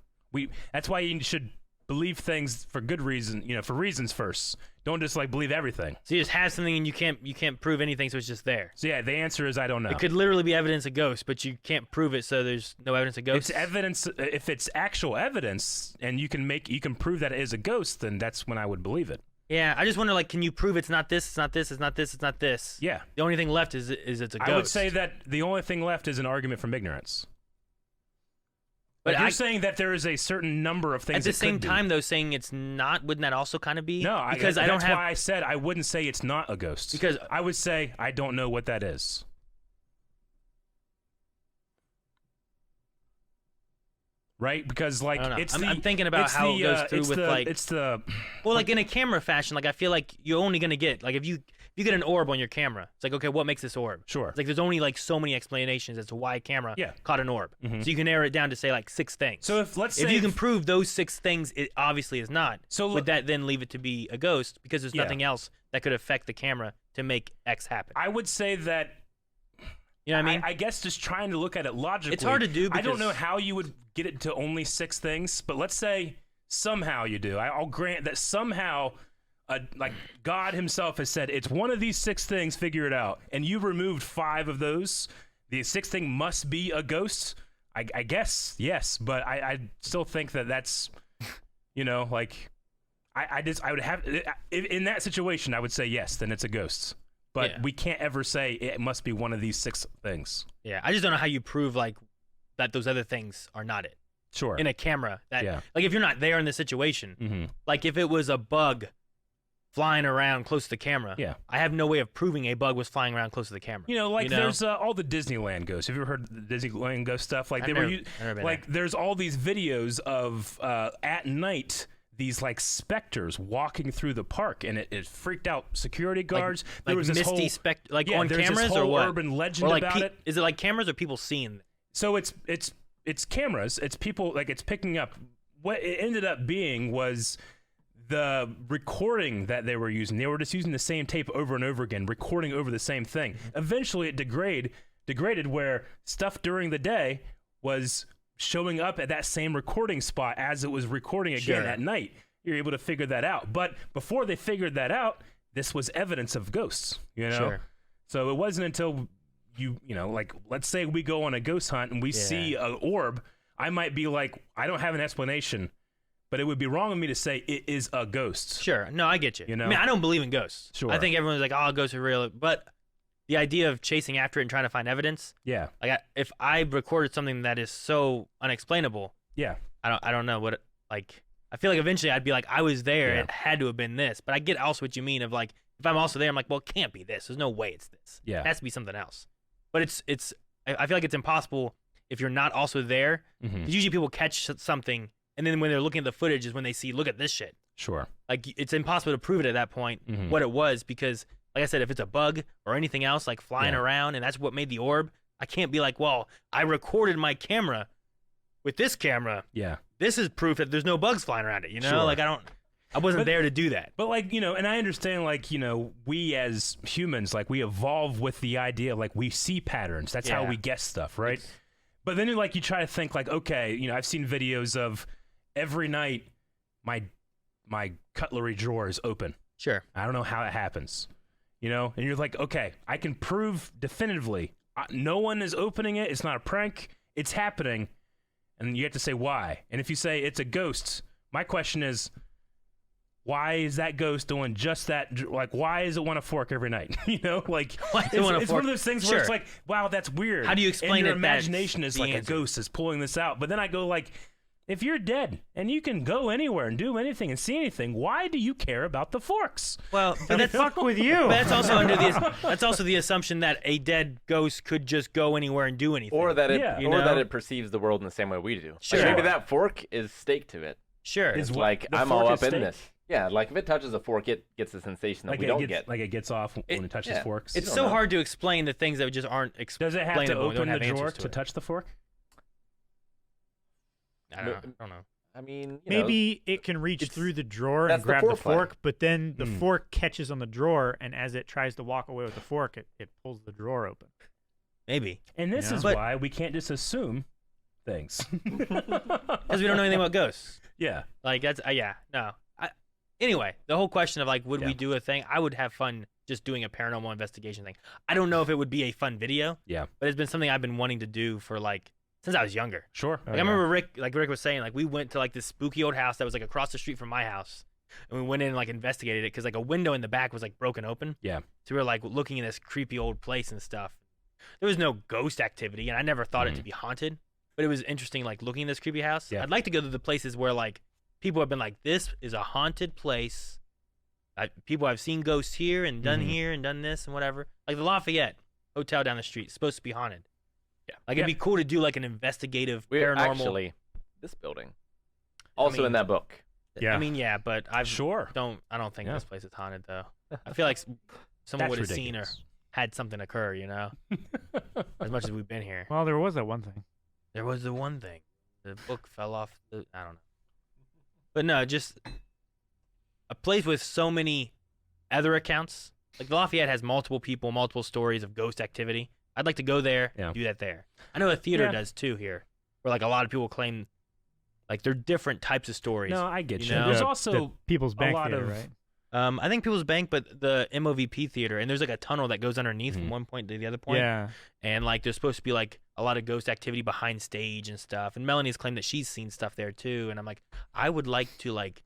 That's why you should believe things for good reason. For reasons first. Don't just like believe everything. So you just have something and you can't prove anything, so it's just there. So yeah, the answer is I don't know. It could literally be evidence of ghosts, but you can't prove it, so there's no evidence of ghosts. It's evidence. If it's actual evidence and you can prove that it is a ghost, then that's when I would believe it. Yeah, I just wonder, like, can you prove it's not this, it's not this, it's not this, it's not this? Yeah. The only thing left is it's a ghost. I would say that the only thing left is an argument from ignorance. But you're saying that there is a certain number of things. At the same time, though, saying it's not, wouldn't that also kind of be? No, because that's why I said I wouldn't say it's not a ghost. Because I would say I don't know what that is. Right? Because like I'm thinking about how it goes through with well, like in a camera fashion. Like I feel like you're only gonna get like if you get an orb on your camera, it's like, okay, what makes this orb? Sure. It's like there's only like so many explanations as to why a camera caught an orb. Mhm. So you can narrow it down to say like 6 things. So if you can prove those 6 things, it obviously is not. So would that then leave it to be a ghost because there's nothing else that could affect the camera to make X happen? I would say that. You know what I mean? I guess just trying to look at it logically. It's hard to do. I don't know how you would get it to only 6 things, but let's say somehow you do. I'll grant that somehow, like God Himself has said, it's one of these 6 things. Figure it out, and you removed 5 of those. The 6th thing must be a ghost. I guess yes, but I still think that's, like, I would have in that situation I would say yes, then it's a ghost. But we can't ever say it must be one of these 6 things. Yeah, I just don't know how you prove like that those other things are not it. Sure. In a camera, like if you're not there in the situation, like if it was a bug flying around close to the camera, I have no way of proving a bug was flying around close to the camera. There's all the Disneyland ghosts. Have you ever heard the Disneyland ghost stuff? Like there's all these videos of at night. These like specters walking through the park, and it freaked out security guards. There was this misty on cameras this whole or what? Urban legend or like about it. Is it like cameras or people seeing? So it's cameras. It's people, like, it's picking up. What it ended up being was the recording that they were using. They were just using the same tape over and over again, recording over the same thing. Eventually, it degraded where stuff during the day was showing up at that same recording spot as it was recording again at night. You're able to figure that out. But before they figured that out, this was evidence of ghosts, So it wasn't until like, let's say we go on a ghost hunt and we see an orb, I might be like, I don't have an explanation, but it would be wrong of me to say it is a ghost. Sure. No, I get you. I mean, I don't believe in ghosts. Sure. I think everyone's like, oh, ghosts are real. But the idea of chasing after it and trying to find evidence. Yeah. Like, if I recorded something that is so unexplainable. Yeah. I don't know what I feel like eventually I'd be like, I was there. It had to have been this. But I get also what you mean of like, if I'm also there, I'm like, well, it can't be this. There's no way it's this. Yeah. It has to be something else. But I feel like it's impossible if you're not also there. Because usually people catch something, and then when they're looking at the footage is when they see, look at this shit. Sure. Like, it's impossible to prove it at that point what it was, because like I said, if it's a bug or anything else like flying around and that's what made the orb, I can't be like, well, I recorded my camera with this camera. Yeah. This is proof that there's no bugs flying around it, Sure. Like I wasn't there to do that. But like, and I understand, like, we as humans, like, we evolve with the idea, like, we see patterns. That's how we guess stuff, right? But then like you try to think like, okay, I've seen videos of every night my cutlery drawer is open. Sure. I don't know how it happens. And you're like, okay, I can prove definitively no one is opening it. It's not a prank. It's happening. And you have to say why. And if you say it's a ghost, my question is, why is that ghost doing just that? Like, why does it want a fork every night? Like, why does it want a it's fork? one of those things where it's like, wow, that's weird. How do you explain and your it? imagination is the like answer. a ghost is pulling this out. But then I go like, if you're dead and you can go anywhere and do anything and see anything, why do you care about the forks? Well, but that's fuck with you. But that's also that's also the assumption that a dead ghost could just go anywhere and do anything, or that it perceives the world in the same way we do. Sure. Like maybe that fork is stake to it. Sure. It's like, I'm all up in this. Yeah, like if it touches a fork, it gets the sensation that we don't get. Like it gets off when it touches forks. It's so hard to explain the things that just aren't explainable. Does it have to open the drawer to touch the fork? I don't know. I mean, maybe it can reach it's- through the drawer that's and the grab the foreplay. fork, but then the fork catches on the drawer, and as it tries to walk away with the fork, it pulls the drawer open. Maybe. And this Yeah. is But- why we can't just assume things. Because we don't know anything about ghosts. Yeah. Like that's no. Anyway, the whole question of like, would Yeah. we do a thing? I would have fun just doing a paranormal investigation thing. I don't know if it would be a fun video. Yeah. But it's been something I've been wanting to do for like since I was younger. Sure. Like, I remember Rick was saying, like we went to like this spooky old house that was like across the street from my house, and we went in and like investigated it because like a window in the back was like broken open. Yeah. So we were like looking in this creepy old place and stuff. There was no ghost activity, and I never thought it to be haunted. But it was interesting, like looking in this creepy house. Yeah. I'd like to go to the places where like people have been like, this is a haunted place. People have seen ghosts here and done here and done this and whatever. Like the Lafayette Hotel down the street, supposed to be haunted. Yeah. Like it'd be cool to do like an investigative We're paranormal. actually this building. Also mean, in that book. Yeah. I mean, yeah, but I Sure. I don't think Yeah. this place is haunted though. I feel like someone That's would have seen or ridiculous. had something occur, you know. As much as we've been here. Well, there was that one thing. There was the one thing. The book fell off the I don't know. But no, just a place with so many other accounts. Like the Lafayette has multiple people, multiple stories of ghost activity. I'd like to go there, Yeah. do that there. I know a theater Yeah. does too here. Where like a lot of people claim like they're different types of stories. No, I get you. know? There's The also People's Bank lot Theater, of- right? I think People's Bank, but the MOVP theater, and there's like a tunnel that goes underneath from one point to the other point. Yeah. And like there's supposed to be like a lot of ghost activity behind stage and stuff. And Melanie's claimed that she's seen stuff there too. And I'm like, I would like to like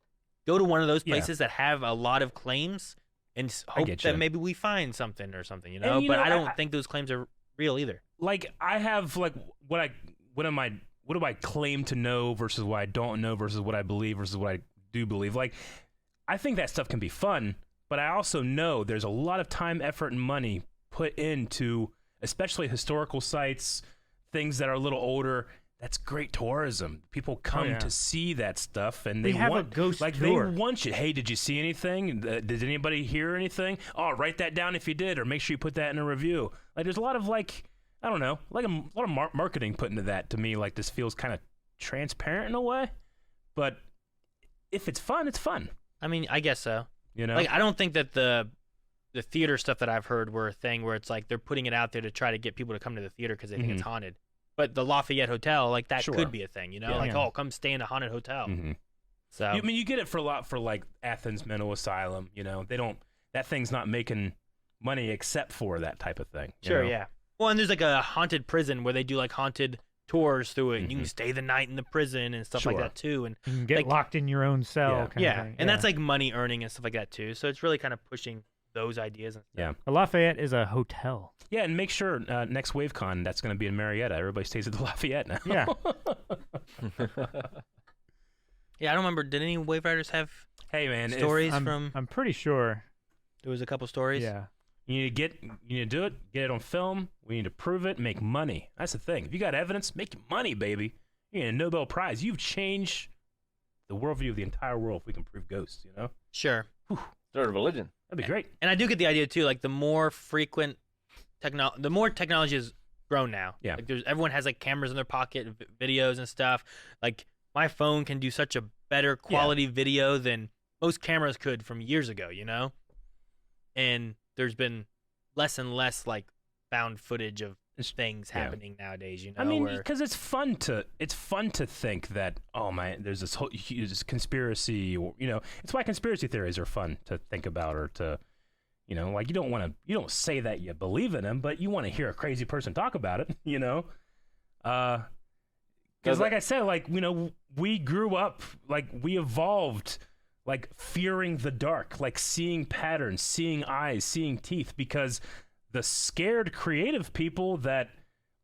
go to one of those Yeah. places that have a lot of claims and hope get that you. maybe we find something or something, you And, know. you But know, I don't I- think those claims are real either. like I have like what do I claim to know versus what I don't know versus what I believe versus what I do believe. Like I think that stuff can be fun, but I also know there's a lot of time, effort, and money put into especially historical sites, things that are a little older. That's great tourism. People come yeah. to see that stuff, and We they have a want ghost like tour. they want you. Hey, did you see anything? Did anybody hear anything? Oh, write that down if you did, or make sure you put that in a review. Like, there's a lot of like, I don't know, like a lot of marketing put into that. To me, like this feels kind of transparent in a way, but if it's fun, it's fun. I mean, I guess so. You know, Like I don't think that the theater stuff that I've heard were a thing where it's like they're putting it out there to try to get people to come to the theater because they think it's haunted. But the Lafayette Hotel, like that Sure. could be a thing, you know? Yeah. Like, Yeah. oh, come stay in a haunted hotel. Mhm. So I mean, you get it for a lot for like Athens Mental Asylum. You know, they don't. That thing's not making money except for that type of thing. you sure, know? yeah. Well, and there's like a haunted prison where they do like haunted tours through it. And you can Mhm. stay the night in the prison and stuff like Sure. that too. And You can get Like- locked in your own cell. Yeah. Kind yeah, of thing. and that's like money earning and stuff like that too. So it's really kind of pushing those ideas. And stuff. Yeah. The Lafayette is a hotel. Yeah, and make sure next WaveCon that's going to be in Marietta. Everybody stays at the Lafayette now. Yeah. Yeah, I don't remember. Did any Wave Riders have Hey man, if stories I'm, from? I'm pretty sure. There was a couple stories. Yeah. you need to do it, get it on film. We need to prove it, make money. That's the thing. If you got evidence, make money, baby. You need a Nobel Prize. You've changed the worldview of the entire world if we can prove ghosts. You know, Sure. Sort of religion. that'd be great. And I do get the idea too. Like the more frequent the more technology has grown now. Yeah. Like everyone has like cameras in their pocket, videos and stuff. Like my phone can do such a better quality video than most cameras could from years ago. You know. And there's been less and less like found footage of things happening nowadays. You know. I mean, where- because it's fun to think that there's this whole huge conspiracy, or it's why conspiracy theories are fun to think about, or to, like you don't say that you believe in them, but you want to hear a crazy person talk about it, because like I said, like we grew up, like we evolved, like fearing the dark, like seeing patterns, seeing eyes, seeing teeth, because the scared creative people that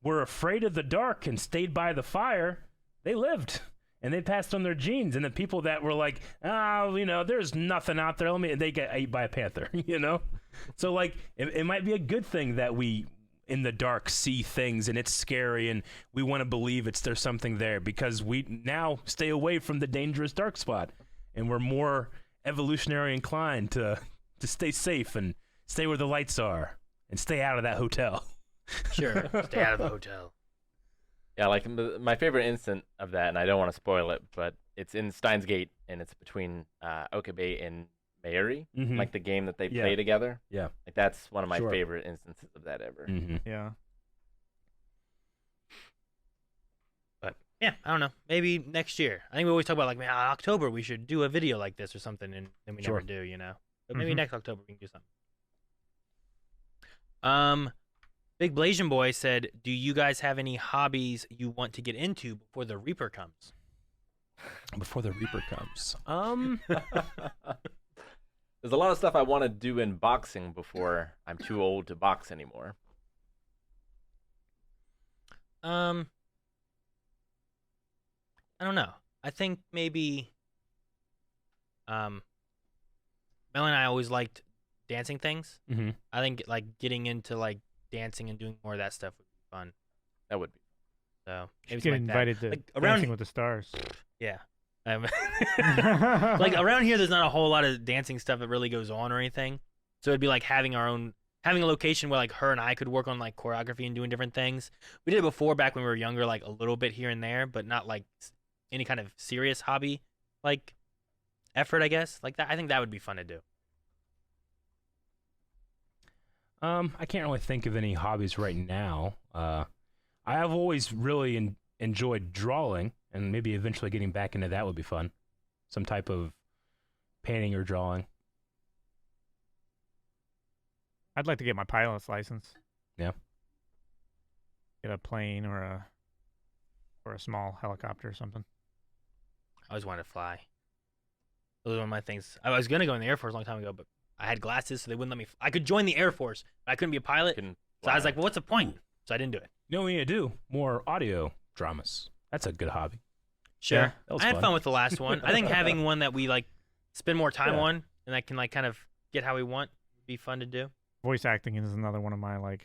were afraid of the dark and stayed by the fire, they lived and they passed on their genes. And the people that were like, there's nothing out there, they get ate by a panther, So like it might be a good thing that we in the dark see things and it's scary and we want to believe there's something there, because we now stay away from the dangerous dark spot and we're more evolutionary inclined to stay safe and stay where the lights are and stay out of that hotel. Sure. Stay out of the hotel. Yeah, like my favorite instant of that, and I don't want to spoil it, but it's in Steins Gate, and it's between Okabe and Mayuri, Mhm. like the game that they Yeah. play together. Yeah. Like that's one of my Sure. favorite instances of that ever. Mm-hmm. Yeah. But yeah, I don't know. Maybe next year. I think we always talk about like, man, October we should do a video like this or something, and then we Sure. never do, you know. But maybe Mhm. next October we can do something. Big Blasian Boy said, "Do you guys have any hobbies you want to get into before the Reaper comes?" Before the Reaper comes. There's a lot of stuff I want to do in boxing before I'm too old to box anymore. I don't know. I think maybe Mel and I always liked dancing things. Mm-hmm. I think like getting into like dancing and doing more of that stuff would be fun. That would be. So You maybe get something like invited that. to Like around Dancing with the Stars. yeah. Like around here there's not a whole lot of dancing stuff that really goes on or anything. So it'd be like having a location where like her and I could work on like choreography and doing different things. We did it before back when we were younger, like a little bit here and there, but not like any kind of serious hobby like effort, I guess. Like that I think that would be fun to do. I can't really think of any hobbies right now. I have always really enjoyed drawing, and maybe eventually getting back into that would be fun. Some type of painting or drawing. I'd like to get my pilot's license. Yeah. Get a plane or a small helicopter or something. I always wanted to fly. Those are one of my things. I was gonna go in the Air Force a long time ago, but I had glasses, so they wouldn't let me. I could join the Air Force, but I couldn't be a pilot. So I was like, well, what's the point? So I didn't do it. You know what we need to do? More audio dramas. That's a good hobby. Sure. Yeah, that was I had fun. fun with the last one. I think having one that we like spend more time Yeah. on and that can like kind of get how we want would be fun to do. Voice acting is another one of my like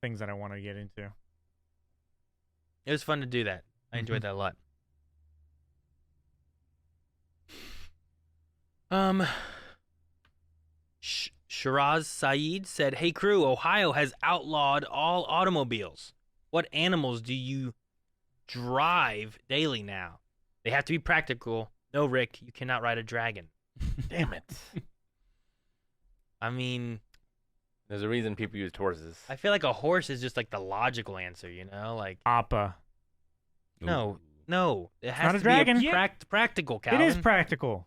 things that I want to get into. It was fun to do that. I enjoyed that a lot. Shiraz Saeed said, "Hey crew, Ohio has outlawed all automobiles. What animals do you drive daily now? They have to be practical. No, Rick, you cannot ride a dragon." Damn it. I mean, There's a reason people use horses. I feel like a horse is just like the logical answer, you know? Like, Appa. no, it has not a to dragon. be practical, Calvin. It is practical.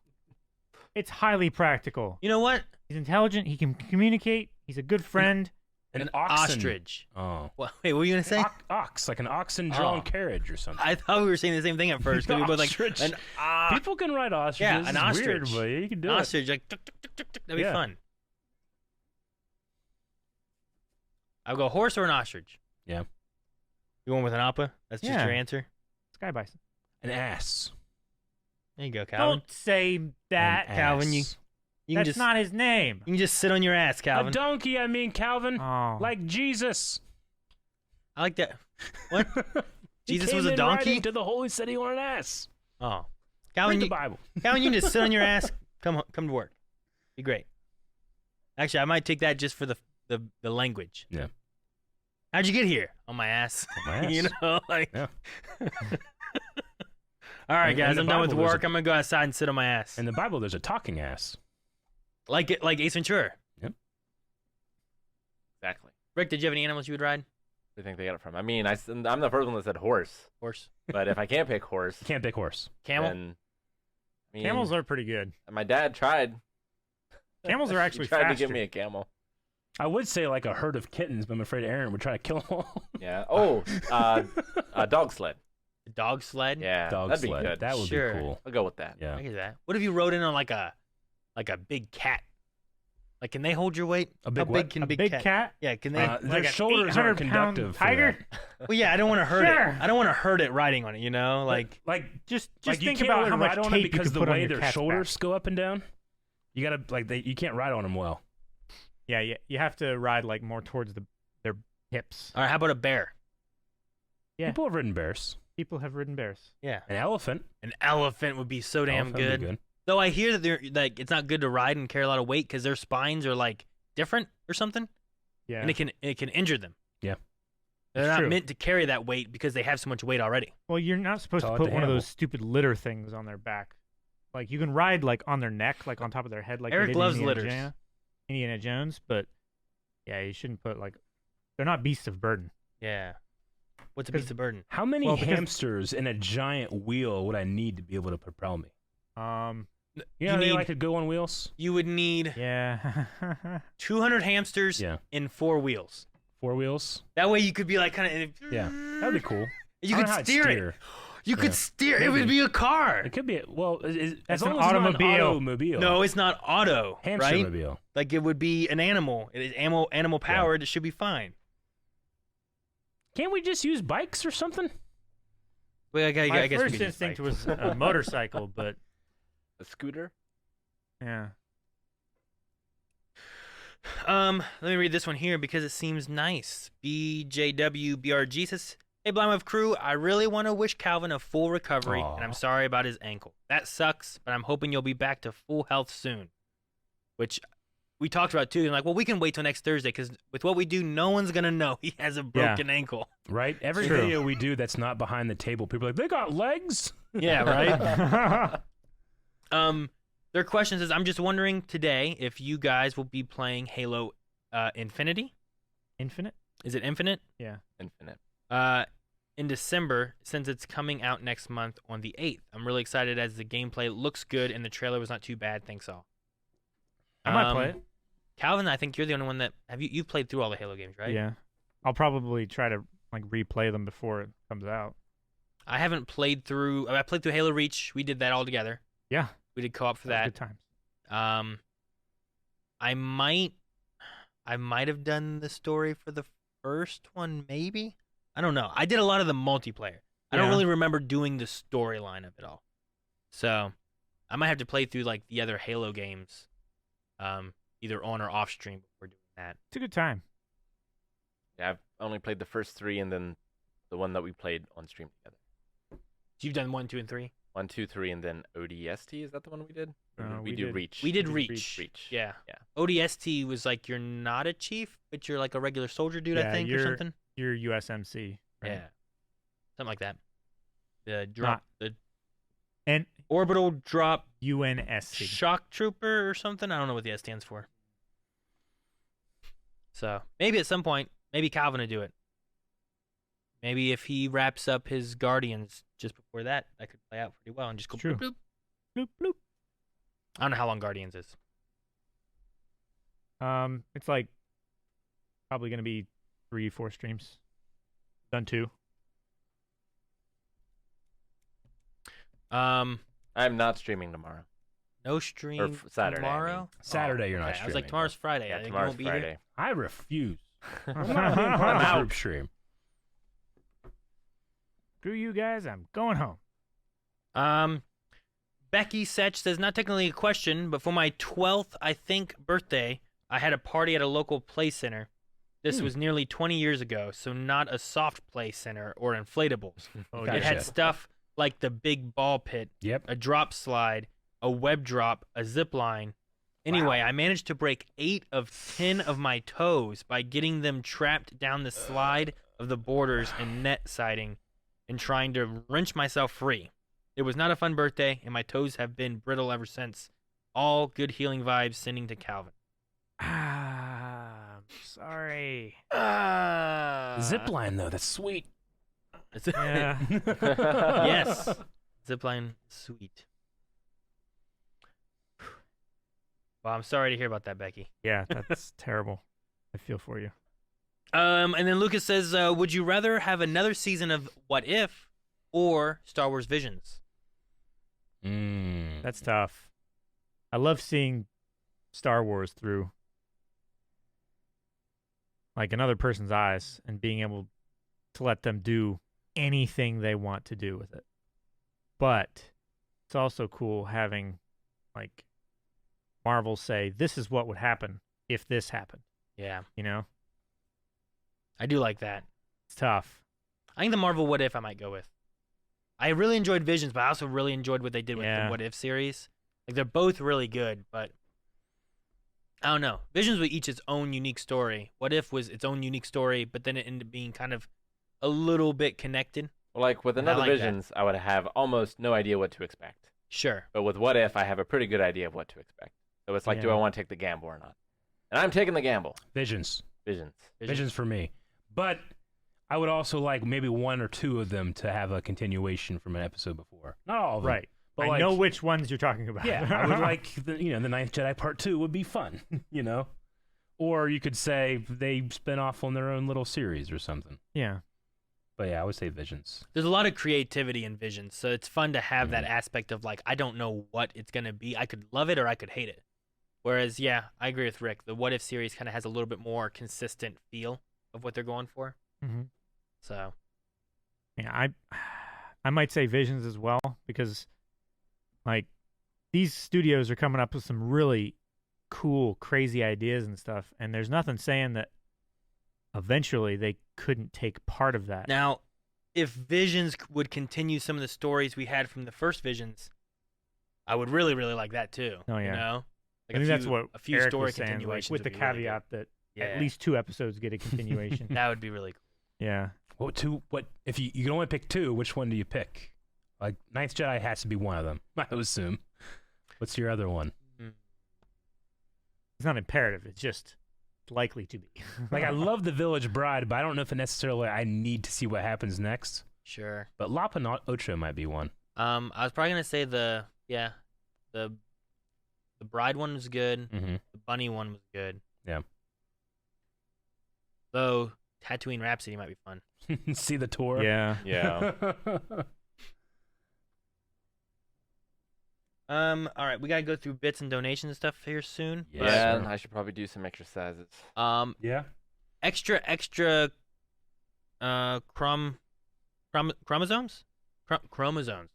It's highly practical. You know what? He's intelligent. He can communicate. He's a good friend. An oxen. ostrich. Oh. What, wait, what were you gonna say? Ox, like an oxen-drawn Oh. carriage or something. I thought we were saying the same thing at first. 'Cause we both like Ostrich. an People can ride ostriches. yeah, an It's ostrich. Weird, but yeah, you can do an it. ostrich, like tuk, tuk, tuk, tuk, tuk. That'd be Yeah. fun. I'll go horse or an ostrich. Yeah. You going with an appa? That's just Yeah. your answer. Sky bison. An ass. There you go, Calvin. Don't say that, An Calvin, ass. You can That's just not his name. you can just sit on your ass, Calvin. A donkey, I mean, Calvin. Oh. Like Jesus. I like that. What? He Jesus came was a in donkey? riding to the holy city on an ass. Oh, Read Calvin, the you, Bible. Calvin, you can just sit on your ass. Come to work. Be great. Actually, I might take that just for the language. Yeah. How'd you get here? On my ass. On my You ass. know, like. Yeah. All right, In guys, the I'm done with Bible, there's work. a- I'm gonna go outside and sit on my ass. In the Bible, there's a talking ass. Like Ace Ventura. Exactly. Rick, did you have any animals you would ride? Where do you think they got it from? I mean, I'm the first one that said horse. Horse. But if I can't pick horse, You can't pick horse. Camel. then I mean, Camels are pretty good. My dad tried. Camels are actually he tried to faster. give me a camel. I would say like a herd of kittens, but I'm afraid Aaron would try to kill them all. Yeah. Oh, a dog sled. Dog sled. Yeah, Dog that'd sled. be good. That would Sure. be cool. I'll go with that. Yeah. I get that. What if you rode in on like a big cat? Like, can they hold your weight? A big How what? big can A big, big cat? cat? Yeah, can they? Their an shoulders are 800-pound conductive. for tiger? that. Well, yeah, I don't want to hurt Sure. it. I don't want to hurt it riding on it. You know, like Just like you think can't about really how much ride on tape it you because could the put on way your their cat's shoulders back. go up and down. You gotta you can't ride on them well. Yeah, you have to ride like more towards their hips. all right. How about a bear? Yeah. People have ridden bears. People have ridden bears. Yeah, An elephant. an elephant would be so damn Elephant would be good. Though I hear that they're like it's not good to ride and carry a lot of weight because their spines are like different or something, Yeah. and it can injure them. Yeah. They're It's not true. meant to carry that weight because they have so much weight already. Well, you're not supposed Tell to it put to one of handle. those stupid litter things on their back. Like you can ride like on their neck, like on top of their head, like they Eric did in loves Indiana litters. Indiana Jones, but yeah, you shouldn't put like they're not beasts of burden. Yeah. What's a 'Cause- piece of burden? How many Well, because- hamsters in a giant wheel would I need to be able to propel me? You know, You they need- like to go on wheels. You would need Yeah. 200 hamsters Yeah. in 4 wheels. 4 wheels. That way you could be like kind of. Yeah, that'd be cool. You I don't could know how I'd steer it. You could Yeah. steer. It would Maybe. be a car. It could be. Well, as That's long an as it's not automobile. an automobile. No, it's not auto. Right? Hamstermobile. Like it would be an animal. It is animal powered. It should be fine. Can't we just use bikes or something? Well, I My guess we first could use instinct bikes. was a motorcycle, but A scooter? yeah. Let me read this one here because it seems nice. BJWBRG says, "Hey, Blindwave crew, I really want to wish Calvin a full recovery, and I'm Aw. sorry about his ankle. That sucks, but I'm hoping you'll be back to full health soon." Which we talked about too. And like, well, we can wait till next Thursday because with what we do, no one's gonna know he has a broken ankle. Right? Every True. video we do that's not behind the table, people are like, they got legs? Yeah, right. Their question says, "I'm just wondering today if you guys will be playing Halo Infinity. Infinite? Is it Infinite? Yeah. Infinite. In December, since it's coming out next month on the 8th. I'm really excited as the gameplay looks good and the trailer was not too bad. Thanks all." I might play it. Calvin, I think you're the only one that you've played through all the Halo games, right? Yeah. I'll probably try to like replay them before it comes out. I haven't played through. I played through Halo Reach. We did that all together. Yeah. We did co-op for That was that. good times. I might have done the story for the first one, maybe. I don't know. I did a lot of the multiplayer. I don't Yeah. really remember doing the storyline of it all. So I might have to play through like the other Halo games, either on or off stream before doing that. It's a good time. Yeah, I've only played the first 3 and then the one that we played on stream together. So you've done 1, 2, and 3. 1, 2, 3, and then ODST. Is that the one we did? Or did We we do did- Reach. We did did Reach. Reach. Yeah. Yeah. ODST was like you're not a chief, but you're like a regular soldier dude, I Yeah, think, or you're- something. You're USMC. Right? Yeah. Something like that. The drop, the And orbital drop UNSC. shock trooper or something. I don't know what the S stands for. So maybe at some point, maybe Calvin will do it. Maybe if he wraps up his Guardians just before that, that could play out pretty well and just go True. bloop, bloop. Bloop, bloop. I don't know how long Guardians is. It's like probably gonna be 3-4 streams. Done 2. I'm not streaming tomorrow. No stream Saturday, I mean. tomorrow. Saturday you're not Okay, I was like, streaming, tomorrow's Friday. Yeah, I think you tomorrow's won't be here. Friday. I refuse. I'm not being part of the group stream. Screw you guys, I'm going home. Becky Setch says, not technically a question, but for my 12th, I think, birthday, I had a party at a local play center. This was nearly 20 years ago, so not a soft play center or inflatables. Oh, Gotcha. It had stuff like the big ball pit, Yep. a drop slide, a web drop, a zip line. Anyway, I managed to break 8 of 10 of my toes by getting them trapped down the slide of the borders and net siding and trying to wrench myself free. It was not a fun birthday, and my toes have been brittle ever since. All good healing vibes sending to Calvin. I'm sorry. Zipline, though, that's sweet. Yeah. Yes. Zipline, sweet. Well, I'm sorry to hear about that, Becky. Yeah, that's terrible. I feel for you. And then Lucas says, would you rather have another season of What If or Star Wars Visions? That's tough. I love seeing Star Wars through like another person's eyes and being able to let them do anything they want to do with it. But it's also cool having like Marvel say, this is what would happen if this happened. Yeah. You know? I do like that. It's tough. I think the Marvel What If I might go with. I really enjoyed Visions, but I also really enjoyed what they did with Yeah. the What If series. Like, they're both really good, but I don't know. Visions was each its own unique story. What If was its own unique story, but then it ended up being kind of a little bit connected. Well, like with And I Another like that. Visions, I would have almost no idea what to expect. Sure. But with What If, I have a pretty good idea of what to expect. So it's like, do Yeah. I want to take the gamble or not? And I'm taking the gamble. Visions. Visions. Visions for me. But I would also like maybe one or two of them to have a continuation from an episode before. Not all of them. Right. But I like, know which ones you're talking about. Yeah, I would like the Ninth Jedi Part 2 would be fun, Or you could say they spin off on their own little series or something. Yeah. But yeah, I would say Visions. There's a lot of creativity in Visions, so it's fun to have that aspect of like, I don't know what it's going to be. I could love it or I could hate it. Whereas, yeah, I agree with Rick. The What If series kind of has a little bit more consistent feel of what they're going for. Mm-hmm. So, Yeah, I might say Visions as well, because like these studios are coming up with some really cool, crazy ideas and stuff, and there's nothing saying that eventually they couldn't take part of that. now, if Visions would continue some of the stories we had from the first Visions, I would really, really like that too. Oh, yeah. You know? I think that's what a few Eric story was saying, like, continuations with the would be really caveat that good. at least 2 episodes get a continuation. That would be really cool. Yeah. What if you can only pick 2? Which one do you pick? Like Ninth Jedi has to be one of them, I would assume. What's your other one? It's not imperative. It's just likely to be. Like I love the Village Bride, but I don't know if it necessarily I need to see what happens next. Sure. But Lapa Ocho might be one. I was probably gonna say the Bride one was good. Mm-hmm. The Bunny one was good. Yeah. Though Tatooine Rhapsody might be fun. See the tour. Yeah. Yeah. All right, we gotta go through bits and donations and stuff here soon. but, Yeah, and I should probably do some exercises. Yeah. extra chromosomes. Chromosomes.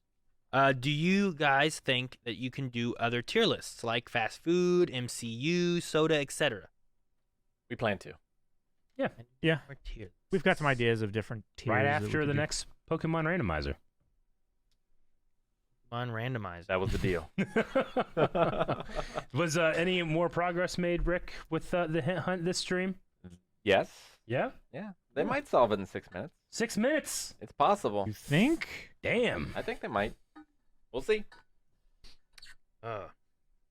Do you guys think that you can do other tier lists like fast food, MCU, soda, etc.? We plan to. Yeah. Or tier We've got some ideas of different tiers. Right that we after could the do. next Pokemon randomizer. on randomizer. That was the deal. Was any more progress made, Rick, with the hint hunt this stream? Yes. Yeah. Yeah. They might solve it in 6 minutes. 6 minutes. It's possible. You think? Damn. I think they might. We'll see. All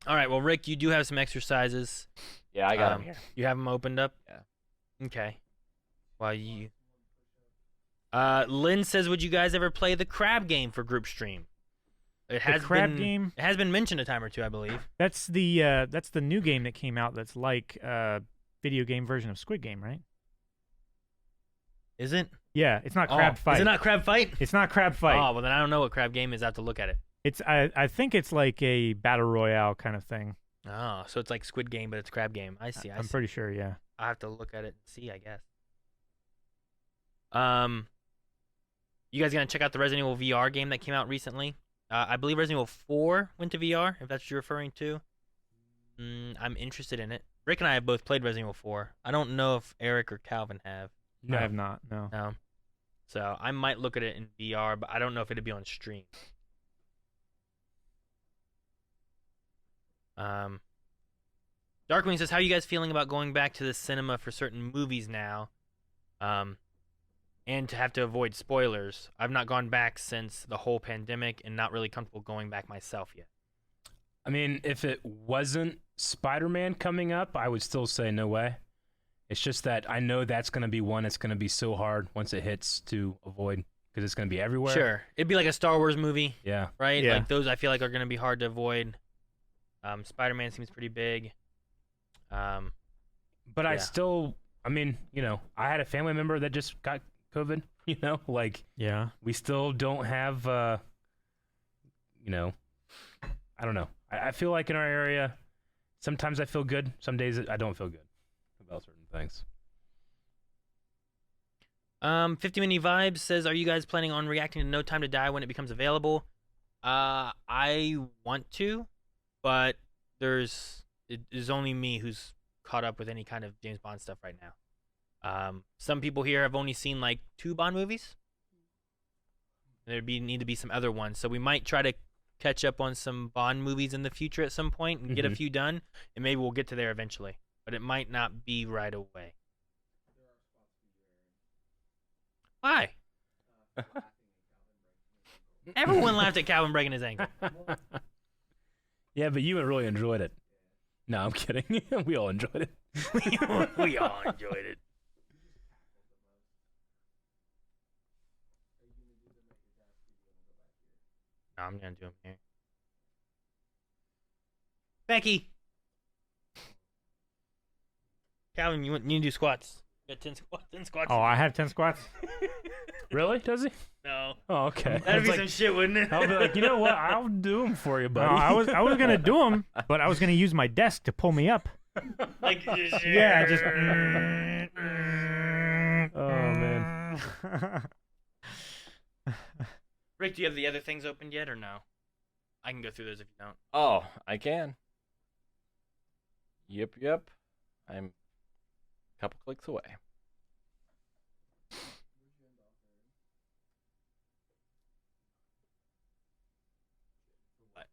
right. Well, Rick, you do have some exercises. Yeah, I got them here. You have them opened up. Yeah. Okay. Well, you. Lynn says, "Would you guys ever play the crab game for group stream?" It has crab been, game? It has been mentioned a time or two, I believe. That's the new game that came out. That's like a video game version of Squid Game, right? Is it? Yeah, it's not Crab Fight. Is it not Crab Fight? It's not Crab Fight. Oh, well then I don't know what crab game is. I have to look at it. It's I think it's like a battle royale kind of thing. Oh, so it's like Squid Game, but it's crab game. I see. I'm pretty sure. Yeah. I have to look at it and see, I guess. You guys gonna check out the Resident Evil VR game that came out recently? I believe Resident Evil 4 went to VR, if that's what you're referring to. I'm interested in it. Rick and I have both played Resident Evil 4. I don't know if Eric or Calvin have. I have not. No. No. So I might look at it in VR, but I don't know if it'd be on stream. Darkwing says, "How are you guys feeling about going back to the cinema for certain movies now, and to have to avoid spoilers? I've not gone back since the whole pandemic, and not really comfortable going back myself yet." I mean, if it wasn't Spider-Man coming up, I would still say no way. It's just that I know that's going to be one that's going to be so hard once it hits to avoid because it's going to be everywhere. Sure, it'd be like a Star Wars movie, Yeah. right? Yeah. Like those, I feel like are going to be hard to avoid. Spider-Man seems pretty big. But I Yeah. still, I mean, I had a family member that just got COVID, like Yeah. we still don't have, I don't know. I feel like in our area, sometimes I feel good. Some days I don't feel good about certain things. 50 Mini Vibes says, "Are you guys planning on reacting to No Time to Die when it becomes available?" I want to, but it is only me who's caught up with any kind of James Bond stuff right now. Some people here have only seen like 2 Bond movies. Need to be some other ones, so we might try to catch up on some Bond movies in the future at some point and get a few done, and maybe we'll get to there eventually, but it might not be right away. Why? Everyone laughed at Calvin breaking his ankle. Yeah, but you really enjoyed it. No, I'm kidding. We all enjoyed it. We all enjoyed it. No, I'm gonna do them here. Becky. Calvin, you need to do squats. You got 10 squats. 10 squats. Oh, I have 10 squats. Really? Does he? No. Oh, okay. I That'd was be like, some shit, wouldn't it? I'll be like, you know what? I'll do them for you, No, buddy. I was gonna do them, but I was gonna use my desk to pull me up. Like, Yeah, just. Oh man. Rick, do you have the other things opened yet or no? I can go through those if you don't. Oh, I can. Yep. I'm a couple clicks away. What?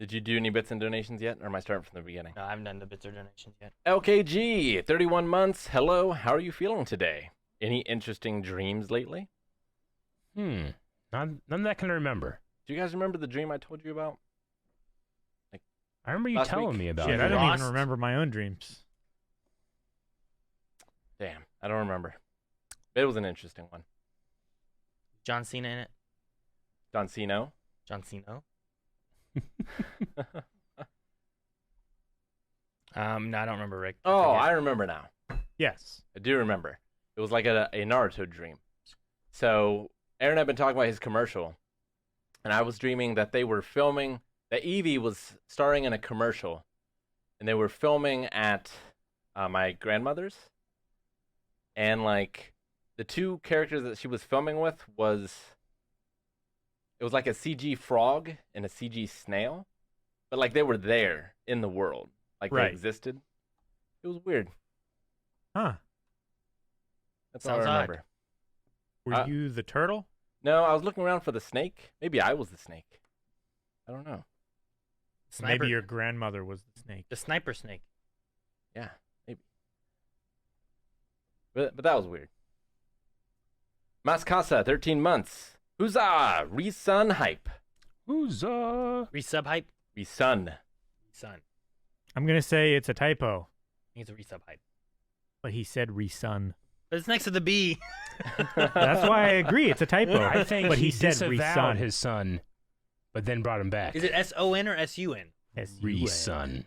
Did you do any bits and donations yet, or am I starting from the beginning? No, I haven't done the bits or donations yet. LKG, 31 months. Hello, how are you feeling today? Any interesting dreams lately? None that I can remember. Do you guys remember the dream I told you about? I remember you Last telling week. me about Shit, it. I don't Lost? even remember my own dreams. Damn, I don't remember. It was an interesting one. John Cena in it? Don Cino. John Cena? No, I don't remember, Rick. Oh, forget. I remember now. Yes. I do remember. It was like a Naruto dream. So Aaron had been talking about his commercial, and I was dreaming that they were filming, that Evie was starring in a commercial, and they were filming at my grandmother's, and like the two characters that she was filming with it was like a CG frog and a CG snail, but like they were there in the world, like Right. they existed. It was weird. Huh. That's all I Sounds odd. remember. Were you the turtle? No, I was looking around for the snake. Maybe I was the snake. I don't know. Sniper, Maybe your grandmother was the snake. the sniper snake. Yeah, maybe. But that was weird. Mascasa, 13 months. Huzzah! Resun hype. Huzzah! Resub hype? Resun. Son. I'm gonna say it's a typo, I think it's a resub hype. but he said resun. But it's next to the B. That's why I agree. It's a typo. I think but he he said disavowed resun. his son, but then brought him back. Is it S-O-N or S-U-N? Resun?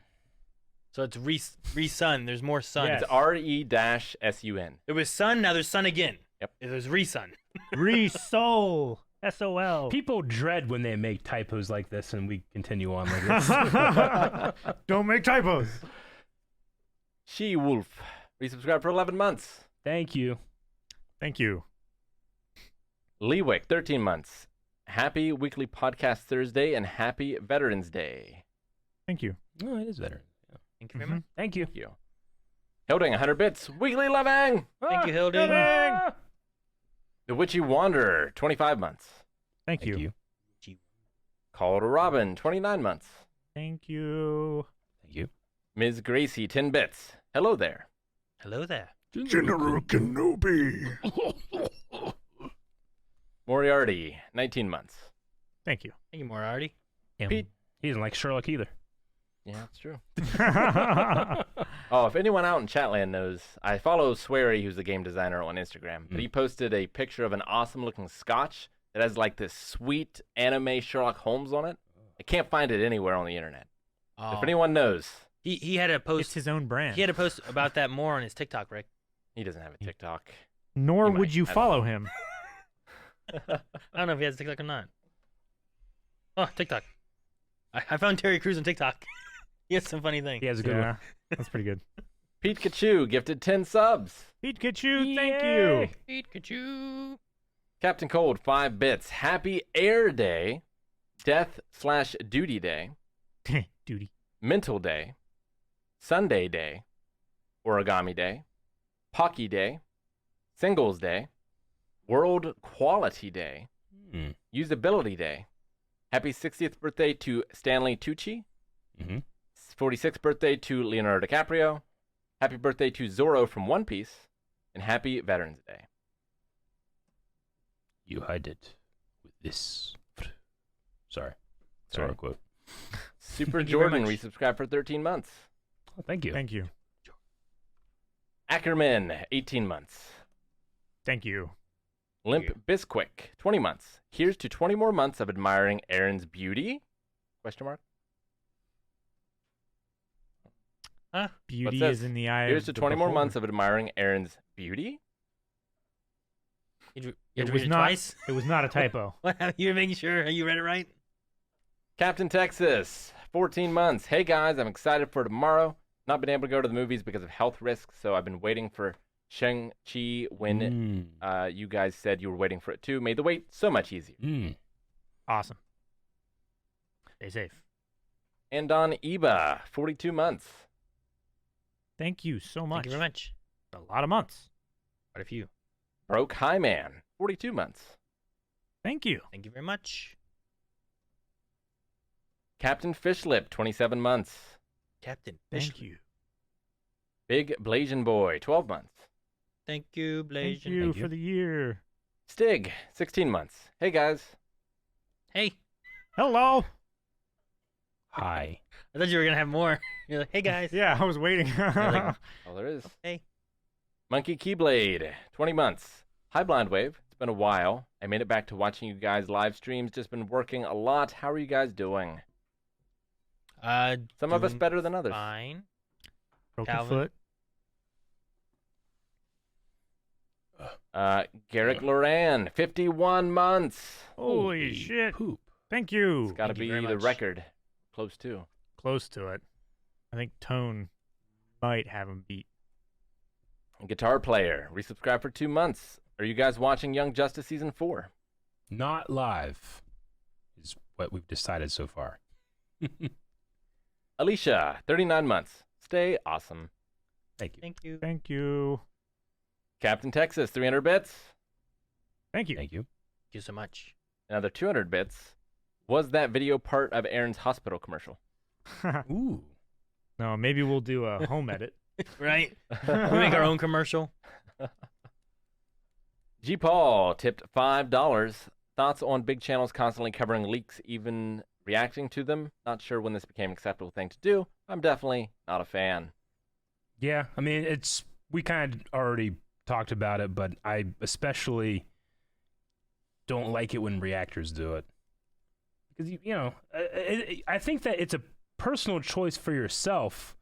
So it's re-sun. There's more sun. Yes. It's RE-SUN. There was sun, now there's sun again. Yep. There's re-sun. Resol. SOL. People dread when they make typos like this, and we continue on like this. Don't make typos. She Wolf. Resubscribed for 11 months. Thank you. Thank you. Leewick, 13 months. Happy weekly podcast Thursday and happy Veterans Day. Thank you. Oh, it is better. Yeah. Thank you very much. Thank you. Thank you. Hilding, 100 bits. Weekly loving. Thank you, Hildy. The Witchy Wanderer, 25 months. Thank Thank you. you. Calder Robin, 29 months. Thank you. Thank you. Ms. Gracie, 10 bits. Hello there. Hello there. General Kenobi. Moriarty, 19 months. Thank you. Thank you, Moriarty. Pete. He doesn't like Sherlock either. Yeah, that's true. Oh, if anyone out in Chatland knows, I follow Swery, who's the game designer on Instagram, but he posted a picture of an awesome-looking scotch that has like this sweet anime Sherlock Holmes on it. I can't find it anywhere on the internet. Oh. If anyone knows, He had a post. It's his own brand. He had a post about that more on his TikTok, Rick. he doesn't have a TikTok. Nor He would might. you I don't follow know. him. I don't know if he has a TikTok or not. Oh, TikTok. I found Terry Crews on TikTok. He has some funny things. He has a good Yeah, one. that's pretty good. Pete Kachu gifted 10 subs. Pikachu, thank Yay. Pikachu. Captain Cold, 5 bits. Happy Air Day, Death/Duty Day, you. Duty. Mental Day, Sunday Day, Origami Day, Pocky Day, Singles Day, World Quality Day, Usability Day. Happy 60th birthday to Stanley Tucci. 46th birthday to Leonardo DiCaprio. Happy birthday to Zorro from One Piece. And happy Veterans Day. You hide it with this. Sorry. Sorry. Quote. Super Thank you very Jordan much. resubscribed for 13 months. Oh, thank you. Thank you. Ackerman, 18 months. Thank you. Limp Bisquick, 20 months. Here's to 20 more months of admiring Aaron's beauty? Question mark. Beauty What's is this? in the eye. Here's of to the 20 more beholder. months of admiring Aaron's beauty? You It had to was read it not. twice? It was not a typo. You're making sure you read it right? Captain Texas, 14 months. Hey guys, I'm excited for tomorrow. Not been able to go to the movies because of health risks, so I've been waiting for Shang-Chi when you guys said you were waiting for it too. Made the wait so much easier. Awesome. Stay safe. And Don Eba, 42 months. Thank you so much. Thank you very much. A lot of months. Quite a few. Broke High Man, 42 months. Thank you. Thank you very much. Captain Fishlip, 27 months. Captain. Thank you. Big Blasian Boy, 12 months. Thank you, Blasian. Thank you for the year. Stig, 16 months. Hey guys. Hey. Hello. Hi. I thought you were going to have more. You're like, hey, guys. Yeah, I was waiting. Oh, there is. Hey. Monkey Keyblade, 20 months. Hi, Blind Wave. It's been a while. I made it back to watching you guys live streams. Just been working a lot. How are you guys doing? Some of us doing better than others. Fine. Broken Calvin. foot. Garrick Loran, 51 months. Holy shit. Poop. Thank you. It's got to Thank you be very the much. record. Close to. Close to it. I think Tone might have him beat. Guitar Player, resubscribe for 2 months. Are you guys watching Young Justice Season 4? Not live is what we've decided so far. Alicia, 39 months. Stay awesome. Thank you. Thank you. Thank you. Captain Texas, 300 bits. Thank you. Thank you. Thank you so much. Another 200 bits. Was that video part of Aaron's hospital commercial? Ooh. No, maybe we'll do a home edit. Right? We make our own commercial. G. Paul tipped $5. Thoughts on big channels constantly covering leaks, even reacting to them? Not sure when this became an acceptable thing to do. I'm definitely not a fan. Yeah, I mean, we kind of already talked about it, but I especially don't like it when reactors do it. Because, I think that it's a personal choice for yourself,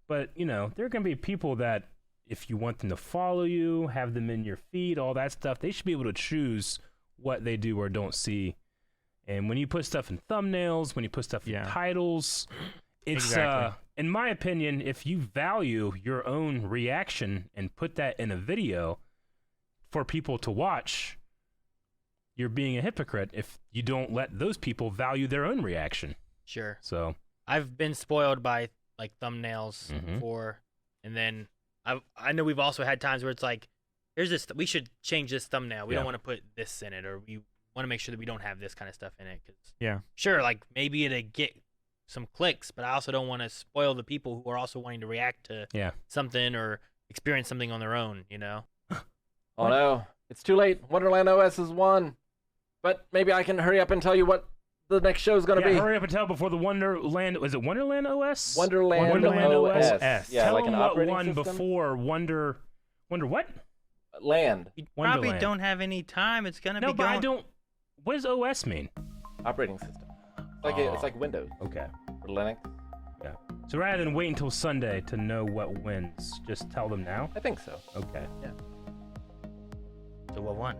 but, there are going to be people that if you want them to follow you, have them in your feed, all that stuff, they should be able to choose what they do or don't see. And when you put stuff in thumbnails, when you put stuff in titles, it's, Exactly. in my opinion, if you value your own reaction and put that in a video for people to watch, you're being a hypocrite if you don't let those people value their own reaction. Sure. So I've been spoiled by like thumbnails Mhm. before, and then I know we've also had times where it's like, here's this. We should change this thumbnail. We don't Yeah. want to put this in it, or we want to make sure that we don't have this kind of stuff in it. Cause Yeah. sure, like maybe it'll get some clicks, but I also don't want to spoil the people who are also wanting to react to something or experience something on their own. Oh no, it's too late. Wonderland OS is won. But maybe I can hurry up and tell you what the next show is going to be. hurry up and tell before the Wonderland. Was it Wonderland OS? Wonderland OS. Yeah, tell like them an what operating one system? before Wonder what? Land. You probably Wonderland. don't have any time. It's gonna No, be but going. I don't. What does OS mean? Operating system. It's like Windows Okay. or Linux. Yeah. So rather than wait until Sunday to know what wins, just tell them now. I think so. Okay. Yeah. So what won?